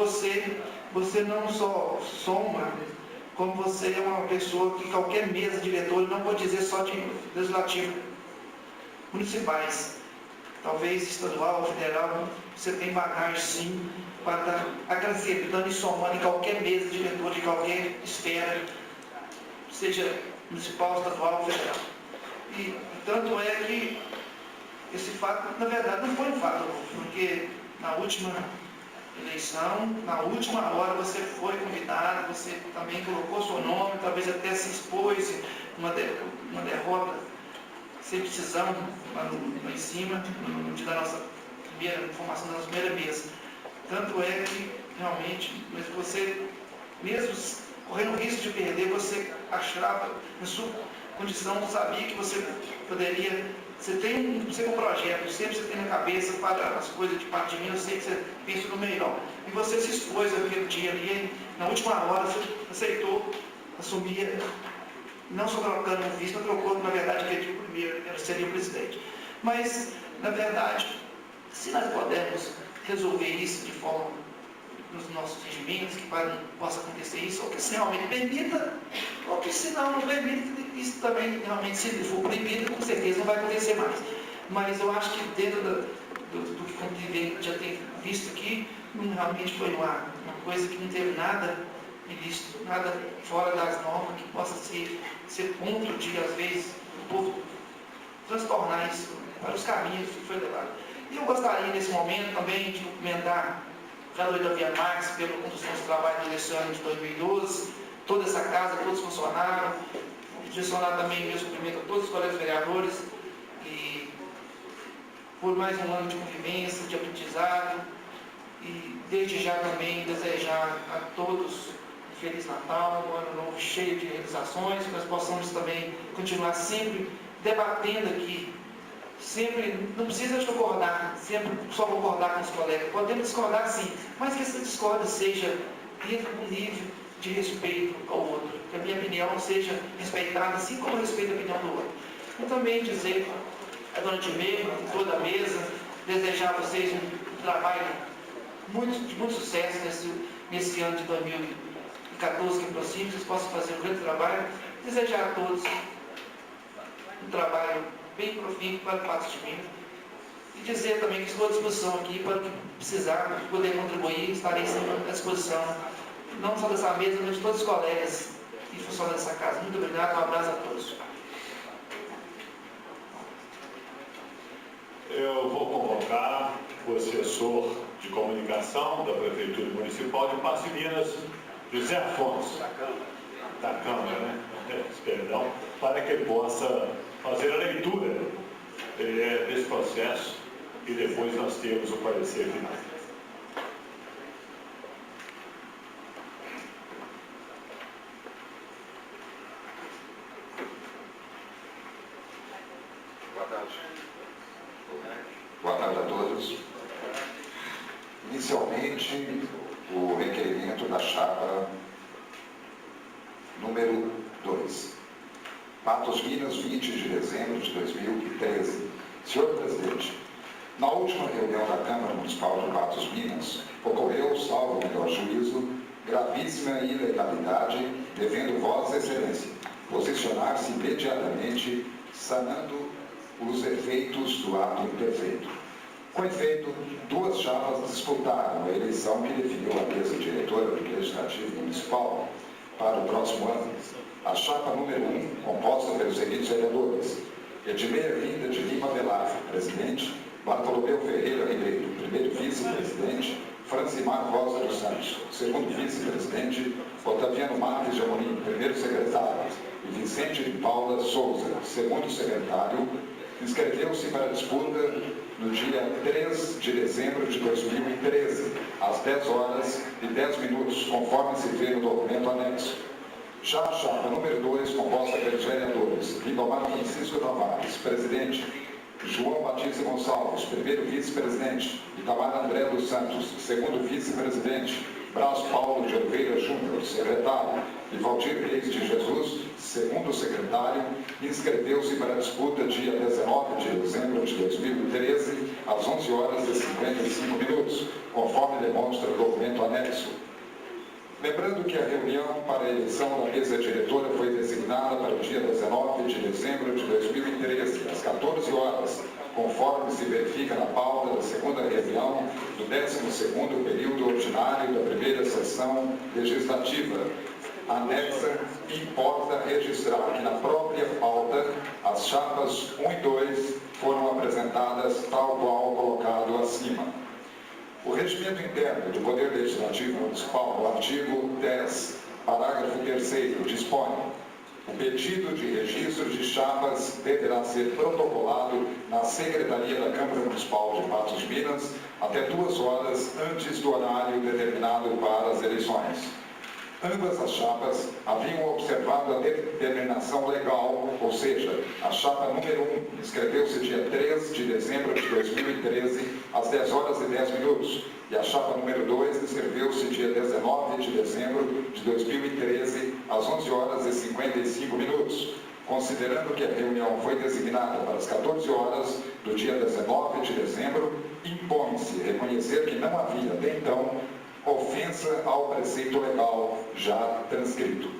você não só soma, como você é uma pessoa que qualquer mesa diretora, não vou dizer só de legislativo, municipais, talvez estadual, federal, você tem bagagem sim para estar acrescentando e somando em qualquer mesa diretora de qualquer esfera, seja municipal, estadual ou federal. E tanto é que esse fato, na verdade, não foi um fato novo, porque na última eleição, na última hora você foi convidado, você também colocou seu nome, talvez até se expôs uma derrota sem decisão lá em cima, no dia da nossa primeira formação, da nossa primeira mesa. Tanto é que, realmente, mas você, mesmo correndo o risco de perder, você achava, na sua condição, sabia que você poderia, você tem um projeto, sempre você tem na cabeça para as coisas de parte de mim, eu sei que você pensa no melhor. E você se expôs aquele dia ali, na última hora você aceitou assumir, não só trocando o vice, mas trocou, na verdade, que ele primeiro seria o presidente. Mas, na verdade, se nós pudermos resolver isso de forma nos nossos regimentos, que possa acontecer isso, ou que se realmente permita, ou que se não permita, isso também realmente, se for proibido, com certeza não vai acontecer mais. Mas eu acho que dentro do que já tem visto aqui, não realmente foi uma coisa que não teve nada ilícito, nada fora das normas, que possa ser ponto de, às vezes, o povo transtornar isso para os caminhos que foi levado. E eu gostaria, nesse momento, também de cumprimentar já do Via Max pela condução dos trabalhos desse ano de 2012, toda essa casa, todos os funcionários, direcionar também meus cumprimentos a todos os colegas vereadores, e por mais um ano de convivência, de aprendizado, e desde já também desejar a todos um Feliz Natal, um ano novo cheio de realizações, que nós possamos também continuar sempre debatendo aqui. Sempre, não precisa de concordar, sempre só concordar com os colegas, podemos discordar sim, mas que essa discórdia seja dentro do nível de respeito ao outro, que a minha opinião seja respeitada, assim como eu respeito a opinião do outro. E também dizer a dona Timê, toda a mesa, desejar a vocês um trabalho de muito sucesso nesse ano de 2014 que aproxima, vocês possam fazer um grande trabalho, desejar a todos um trabalho bem profícuo para o Patos de Minas. E dizer também que estou à disposição aqui para o que precisar, poder contribuir, estarei sempre à disposição, não só dessa mesa, mas de todos os colegas e funcionários dessa casa. Muito obrigado, um abraço a todos. Eu vou convocar o assessor de comunicação da Prefeitura Municipal de Patos de Minas, José Afonso, da Câmara, né? Perdão, para que possa fazer a leitura desse processo e depois nós temos o parecer final. Boa tarde. Boa tarde a todos. Inicialmente, o requerimento da chapa número 2. Patos Minas, 20 de dezembro de 2013. Senhor Presidente, na última reunião da Câmara Municipal de Patos Minas, ocorreu, salvo o melhor juízo, gravíssima ilegalidade, devendo Vossa Excelência posicionar-se imediatamente, sanando os efeitos do ato imperfeito. Com efeito, duas chapas disputaram a eleição que definiu a mesa diretora do Legislativo Municipal para o próximo ano. A chapa número 1, composta pelos seguintes vereadores: Edmeia Vinda de Lima Velar, presidente; Bartolomeu Ferreira Ribeiro, primeiro vice-presidente; Francimar Rosa dos Santos, segundo vice-presidente; Otaviano Marques de Amorim, primeiro secretário; e Vicente de Paula Souza, segundo secretário, inscreveu-se para a disputa no dia 3 de dezembro de 2013, às 10 horas e 10 minutos, conforme se vê no documento anexo. Já a chapa número 2, composta pelos vereadores Lindomar Francisco Tavares, presidente; João Batista Gonçalves, primeiro vice-presidente; Itamar André dos Santos, segundo vice-presidente; Brás Paulo de Oliveira Júnior, secretário; e Valdir Reis de Jesus, segundo secretário, inscreveu-se para a disputa dia 19 de dezembro de 2013, às 11 horas e 55 minutos, conforme demonstra o documento anexo. Lembrando que a reunião para a eleição da mesa diretora foi designada para o dia 19 de dezembro de 2013, às 14 horas, conforme se verifica na pauta da segunda reunião do 12º período ordinário da primeira sessão legislativa. Anexa, importa registrar que na própria pauta as chapas 1 e 2 foram apresentadas tal qual colocado acima. O regimento interno do Poder Legislativo Municipal, no artigo 10, parágrafo 3º, dispõe: o pedido de registro de chapas deverá ser protocolado na Secretaria da Câmara Municipal de Patos de Minas até 2 horas antes do horário determinado para as eleições. Ambas as chapas haviam observado a determinação legal, ou seja, a chapa número 1 inscreveu-se dia 3 de dezembro de 2013, às 10 horas e 10 minutos, e a chapa número 2 inscreveu-se dia 19 de dezembro de 2013, às 11 horas e 55 minutos. Considerando que a reunião foi designada para as 14 horas do dia 19 de dezembro, impõe-se reconhecer que não havia, até então, ofensa ao preceito legal já transcrito.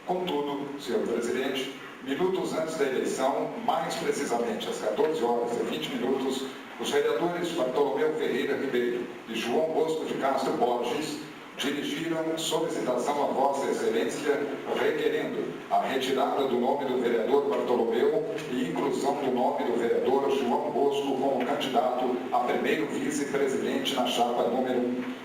Contudo, senhor presidente, minutos antes da eleição, mais precisamente às 14 horas e 20 minutos, os vereadores Bartolomeu Ferreira Ribeiro e João Bosco de Castro Borges dirigiram solicitação a Vossa Excelência requerendo a retirada do nome do vereador Bartolomeu e inclusão do nome do vereador João Bosco como candidato a primeiro vice-presidente na chapa número 1.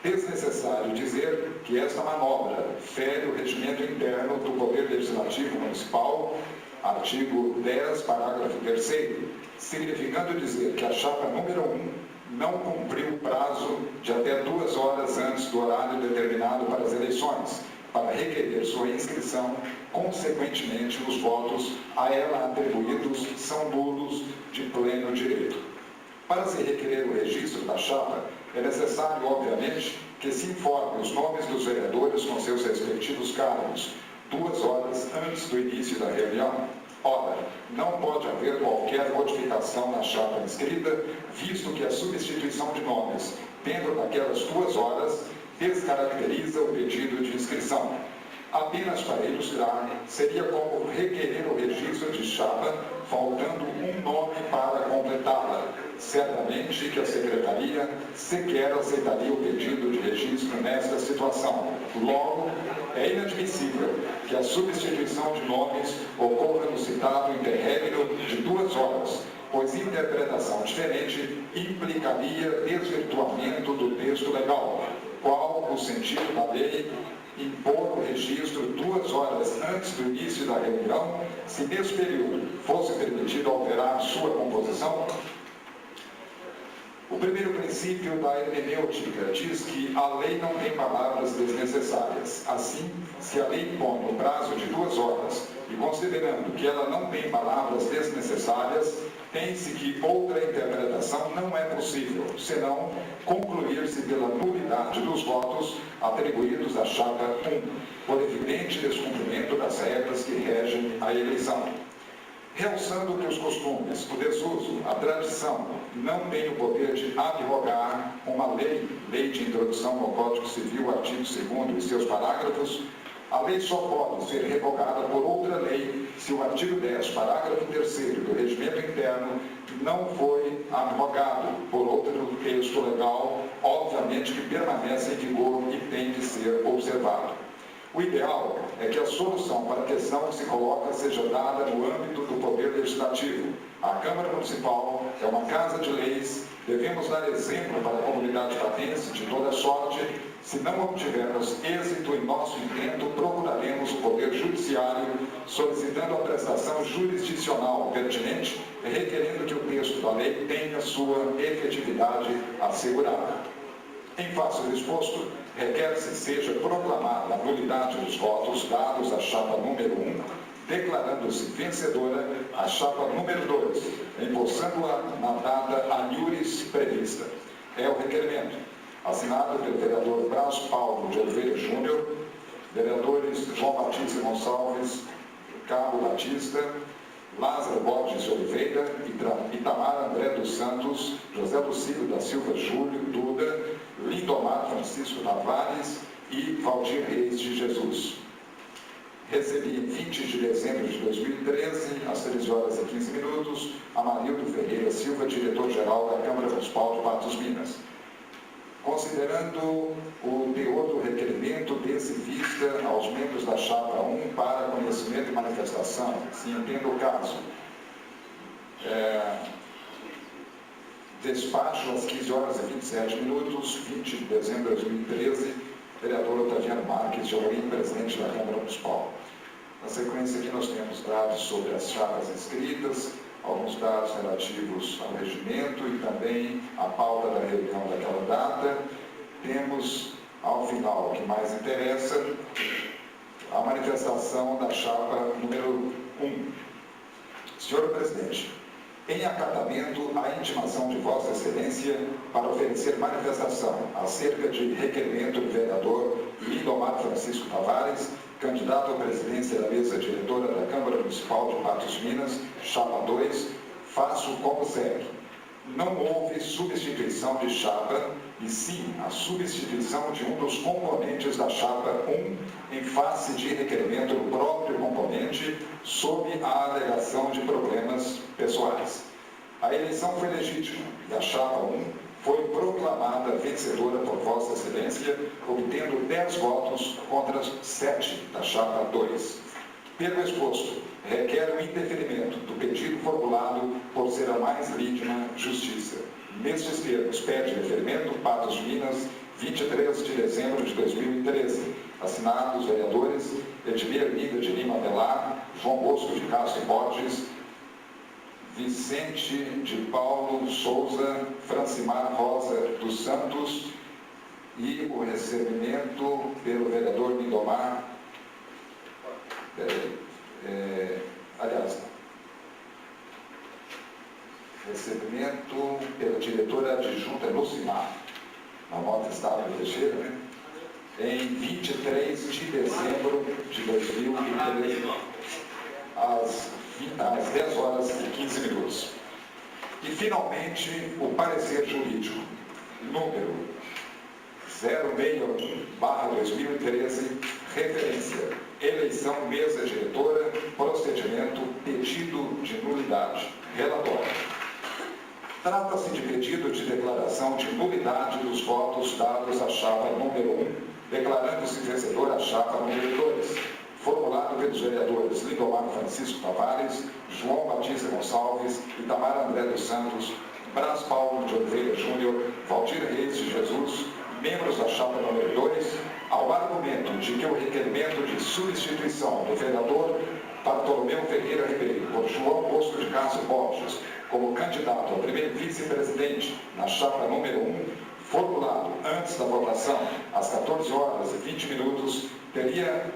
Desnecessário dizer que esta manobra fere o regimento interno do Poder Legislativo Municipal, artigo 10, parágrafo 3º, significando dizer que a chapa número 1 não cumpriu o prazo de até 2 horas antes do horário determinado para as eleições, para requerer sua inscrição, consequentemente os votos a ela atribuídos são nulos de pleno direito. Para se requerer o registro da chapa, é necessário, obviamente, que se informe os nomes dos vereadores com seus respectivos cargos 2 horas antes do início da reunião. Ora, não pode haver qualquer modificação na chapa inscrita, visto que a substituição de nomes dentro daquelas 2 horas descaracteriza o pedido de inscrição. Apenas para ilustrar, seria como requerer o registro de chapa, faltando um nome para completá-la. Certamente que a Secretaria sequer aceitaria o pedido de registro nesta situação. Logo, é inadmissível que a substituição de nomes ocorra no citado interregno de 2 horas, pois interpretação diferente implicaria desvirtuamento do texto legal, qual o sentido da lei impor o registro 2 horas antes do início da reunião, se nesse período fosse permitido alterar sua composição. O primeiro princípio da hermenêutica diz que a lei não tem palavras desnecessárias. Assim, se a lei impõe o prazo de 2 horas e considerando que ela não tem palavras desnecessárias, tem-se que outra interpretação não é possível, senão concluir-se pela nulidade dos votos atribuídos à chapa 1, por evidente descumprimento das regras que regem a eleição. Realçando que os costumes, o desuso, a tradição, não têm o poder de abrogar uma lei de introdução ao Código Civil, artigo 2º e seus parágrafos, a lei só pode ser revogada por outra lei se o artigo 10, parágrafo 3º do regimento interno não foi abrogado por outro texto legal, obviamente que permanece em vigor e tem de ser observado. O ideal é que a solução para a questão que se coloca seja dada no âmbito do Poder Legislativo. A Câmara Municipal é uma casa de leis, devemos dar exemplo para a comunidade patense de toda sorte. Se não obtivermos êxito em nosso intento, procuraremos o Poder Judiciário, solicitando a prestação jurisdicional pertinente, requerendo que o texto da lei tenha sua efetividade assegurada. Em face do exposto, requer-se seja proclamada a nulidade dos votos dados à chapa número 1, declarando-se vencedora a chapa número 2, empossando-a na data aniuris prevista. É o requerimento, assinado pelo vereador Brás Paulo de Oliveira Júnior, vereadores João Batista Gonçalves, Cabo Batista, Lázaro Borges de Oliveira, Itamar André dos Santos, José Lucílio da Silva Júlio, Duda, Lindomar Francisco Tavares e Valdir Reis de Jesus. Recebi em 20 de dezembro de 2013, às 13 horas e 15 minutos, Amarildo Ferreira Silva, diretor-geral da Câmara Municipal de Patos Minas. Considerando o teor do requerimento, dê-se vista aos membros da chapa 1 para conhecimento e manifestação, se entenda o caso. Despacho às 15 horas e 27 minutos, 20 de dezembro de 2013, vereador Otaviano Marques de Amorim, presidente da Câmara Municipal. Na sequência aqui nós temos dados sobre as chapas inscritas, alguns dados relativos ao regimento e também a pauta da reunião daquela data. Temos, ao final, o que mais interessa, a manifestação da chapa número 1. Senhor Presidente, em acatamento à intimação de Vossa Excelência para oferecer manifestação acerca de requerimento do vereador Lindomar Francisco Tavares, candidato à presidência da mesa diretora da Câmara Municipal de Patos de Minas, chapa 2, faço como segue. Não houve substituição de chapa, e sim a substituição de um dos componentes da chapa 1 em face de requerimento do próprio componente sob a alegação de problemas pessoais. A eleição foi legítima e a chapa 1 foi proclamada vencedora por Vossa Excelência, obtendo 10 votos contra 7 da chapa 2. Pelo exposto, requer o indeferimento do pedido formulado por ser a mais lídima justiça. Nestes termos, pede deferimento, Patos de Minas, 23 de dezembro de 2013. Assinados os vereadores Edmir Lida de Lima Velar, João Bosco de Castro Borges, Vicente de Paulo Souza, Francimar Rosa dos Santos e o recebimento pelo vereador Lindomar, recebimento pela diretora adjunta Lucimar, na nota estava Teixeira, né? Em 23 de dezembro de 2013, às 10 horas e 15 minutos. E, finalmente, o parecer jurídico, número 061/2013, referência, eleição mesa diretora, procedimento, pedido de nulidade, relatório. Trata-se de pedido de declaração de nulidade dos votos dados à chapa número 1, declarando-se vencedora a chapa número 2, formulado pelos vereadores Lindomar Francisco Tavares, João Batista Gonçalves, Itamar André dos Santos, Brás Paulo de Oliveira Júnior, Valdir Reis de Jesus, membros da chapa número 2, ao argumento de que o requerimento de substituição do vereador Bartolomeu Ferreira Ribeiro por João Bosco de Castro Borges como candidato a primeiro vice-presidente na chapa número 1, formulado antes da votação, às 14 horas e 20 minutos, teria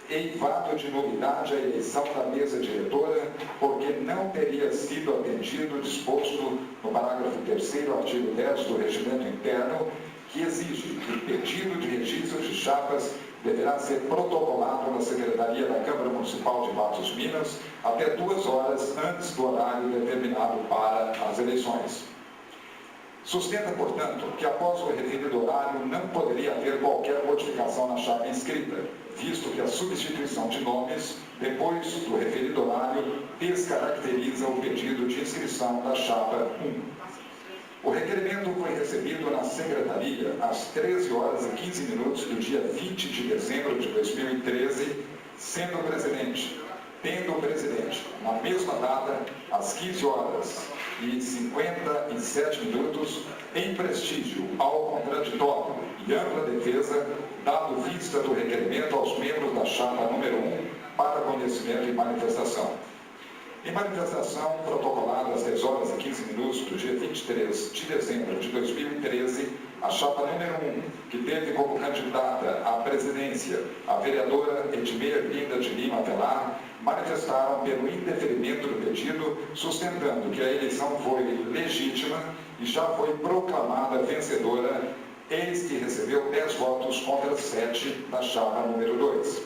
eivado de nulidade a eleição da mesa diretora, porque não teria sido atendido o disposto no parágrafo 3º, artigo 10 do Regimento Interno, que exige que o pedido de registro de chapas deverá ser protocolado na Secretaria da Câmara Municipal de Patos de Minas até 2 horas antes do horário determinado para as eleições. Sustenta, portanto, que após o referido horário não poderia haver qualquer modificação na chapa inscrita, visto que a substituição de nomes, depois do referido horário, descaracteriza o pedido de inscrição da chapa 1. O requerimento foi recebido na Secretaria às 13 horas e 15 minutos do dia 20 de dezembro de 2013, tendo o presidente, na mesma data, às 15 horas e 57 minutos, em prestígio ao contraditório e ampla defesa, dado vista do requerimento aos membros da chapa número 1 para conhecimento e manifestação. Em manifestação protocolada às 10 horas e 15 minutos do dia 23 de dezembro de 2013, a chapa número 1, que teve como candidata à presidência a vereadora Edmir Linda de Lima Velar, manifestaram pelo indeferimento do pedido, sustentando que a eleição foi legítima e já foi proclamada vencedora, eis que recebeu 10 votos contra 7 da chapa número 2.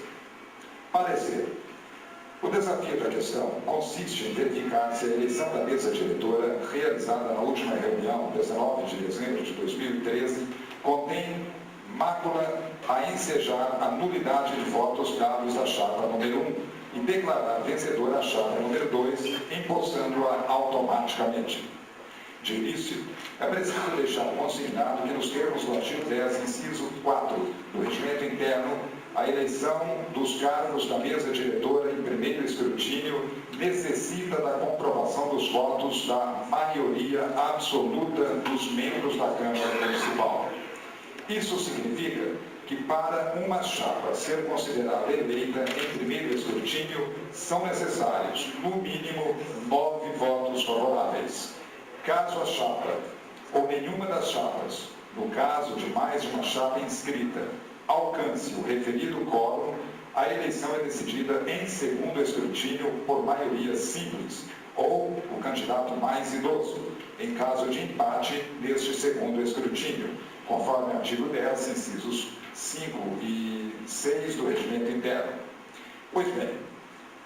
Parecer. O desafio da questão consiste em verificar se a eleição da mesa diretora, realizada na última reunião, 19 de dezembro de 2013, contém mácula a ensejar a nulidade de votos dados à chapa número 1 e declarar vencedora a chapa número 2, empossando-a automaticamente. De início, é preciso deixar consignado que nos termos do artigo 10, inciso 4 do Regimento Interno, a eleição dos cargos da mesa diretora em primeiro escrutínio necessita da comprovação dos votos da maioria absoluta dos membros da Câmara Municipal. Isso significa que para uma chapa ser considerada eleita em primeiro escrutínio são necessários, no mínimo, 9 votos favoráveis. Caso a chapa, ou nenhuma das chapas, no caso de mais de uma chapa inscrita, alcance o referido quórum, a eleição é decidida em segundo escrutínio por maioria simples, ou o candidato mais idoso, em caso de empate neste segundo escrutínio, conforme o artigo 10, incisos 5 e 6 do Regimento Interno. Pois bem,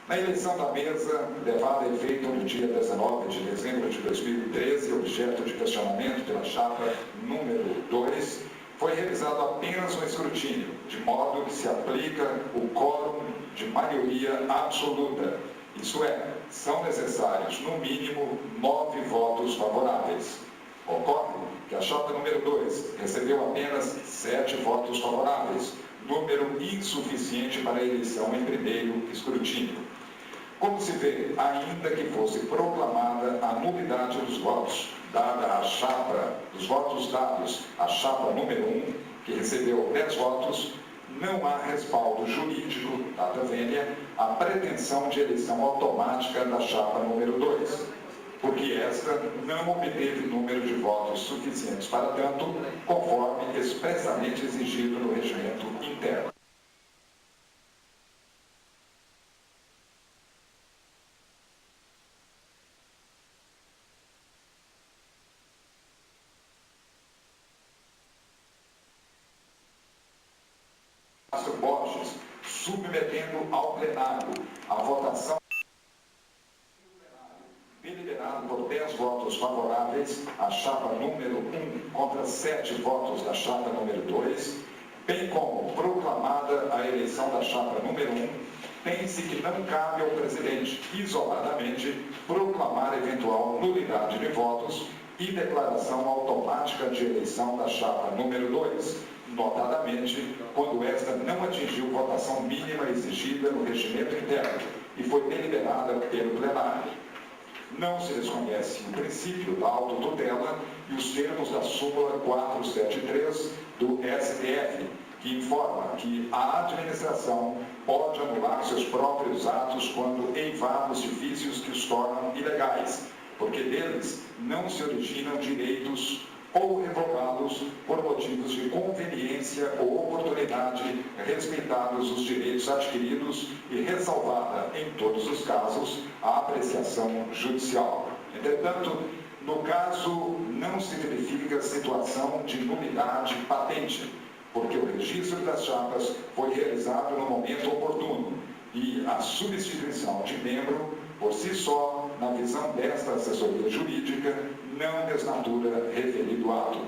na eleição da mesa, levada a efeito no dia 19 de dezembro de 2013, objeto de questionamento pela chapa número 2, foi realizado apenas um escrutínio, de modo que se aplica o quórum de maioria absoluta, isto é, são necessários, no mínimo, 9 votos favoráveis. Ocorre que a chapa número 2 recebeu apenas 7 votos favoráveis, número insuficiente para a eleição em primeiro escrutínio. Como se vê, ainda que fosse proclamada a nulidade dos votos, dada a chapa, dos votos dados à chapa número 1, que recebeu 10 votos, não há respaldo jurídico, data vênia, à pretensão de eleição automática da chapa número 2, porque esta não obteve número de votos suficientes para tanto, conforme expressamente exigido no regimento interno. Borges, submetendo ao plenário a votação deliberado por 10 votos favoráveis à chapa número 1 contra 7 votos da chapa número 2, bem como proclamada a eleição da chapa número 1, tem-se que não cabe ao presidente, isoladamente, proclamar eventual nulidade de votos e declaração automática de eleição da chapa número 2, notadamente quando esta não atingiu votação mínima exigida no regimento interno e foi deliberada pelo plenário. Não se desconhece o princípio da autotutela e os termos da súmula 473 do STF, que informa que a administração pode anular seus próprios atos quando eivados de vícios que os tornam ilegais, porque deles não se originam direitos ou revogados por motivos de conveniência ou oportunidade, respeitados os direitos adquiridos e ressalvada, em todos os casos, a apreciação judicial. Entretanto, no caso, não se verifica situação de nulidade patente, porque o registro das chapas foi realizado no momento oportuno e a substituição de membro, por si só, na visão desta assessoria jurídica, não desnatura referido ato.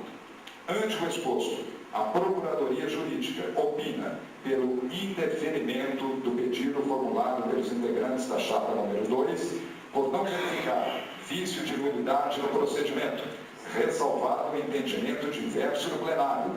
Ante o exposto, a Procuradoria Jurídica opina pelo indeferimento do pedido formulado pelos integrantes da chapa número 2, por não verificar vício de nulidade no procedimento, ressalvado o entendimento diverso do plenário,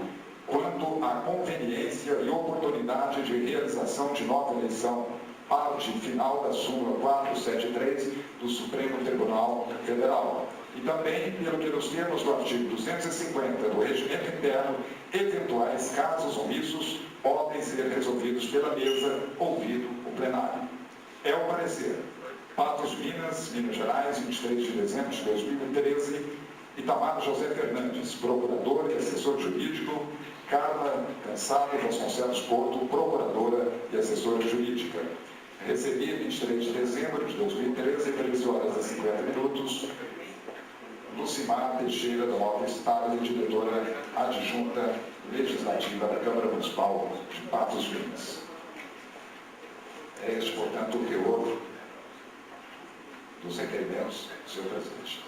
quanto à conveniência e oportunidade de realização de nova eleição, parte final da súmula 473 do Supremo Tribunal Federal. E também, pelo que nos termos do artigo 250 do Regimento Interno, eventuais casos omissos podem ser resolvidos pela mesa, ouvido o plenário. É o parecer. Patos, Minas Gerais, 23 de dezembro de 2013, Itamar José Fernandes, procurador e assessor jurídico, Carla Cansado Vasconcelos Porto, procuradora e assessora jurídica. Recebi 23 de dezembro de 2013, 13 horas e 50 minutos, Lucimar Teixeira da Nova Estado, diretora adjunta legislativa da Câmara Municipal de Patos, Minas. É este, portanto, o teor dos requerimentos, senhor presidente.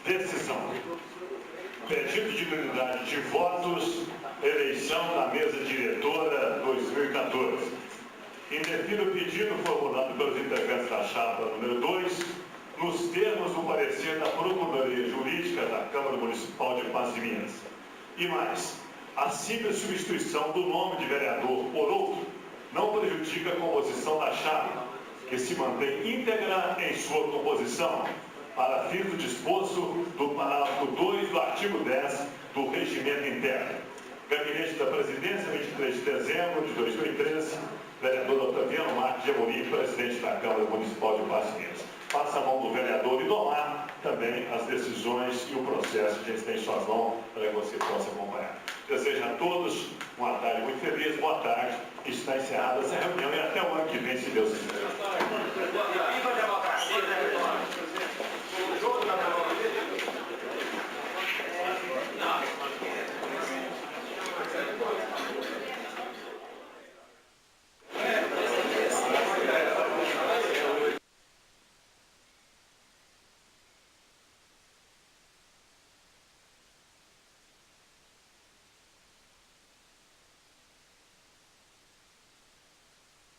Decisão. Pedido de nulidade de votos, eleição da mesa diretora 2014. indefiro o pedido formulado pelos integrantes da chapa número 2, nos termos do parecer da Procuradoria Jurídica da Câmara Municipal de Patos de Minas. E mais, a simples substituição do nome de vereador por outro não prejudica a composição da chapa, que se mantém íntegra em sua composição, para fins do disposto do parágrafo 2 do artigo 10 do Regimento Interno. Gabinete da Presidência, 23 de dezembro de 2013, vereador Otaviano Marques de Amorim, presidente da Câmara Municipal de Patos de Minas. Passa a mão do vereador Idomar também as decisões e o processo que a gente tem em suas mãos para que você possa acompanhar. Desejo a todos uma tarde muito feliz, boa tarde, está encerrada essa reunião e até o ano que vem, se Deus quiser. Viva a democracia!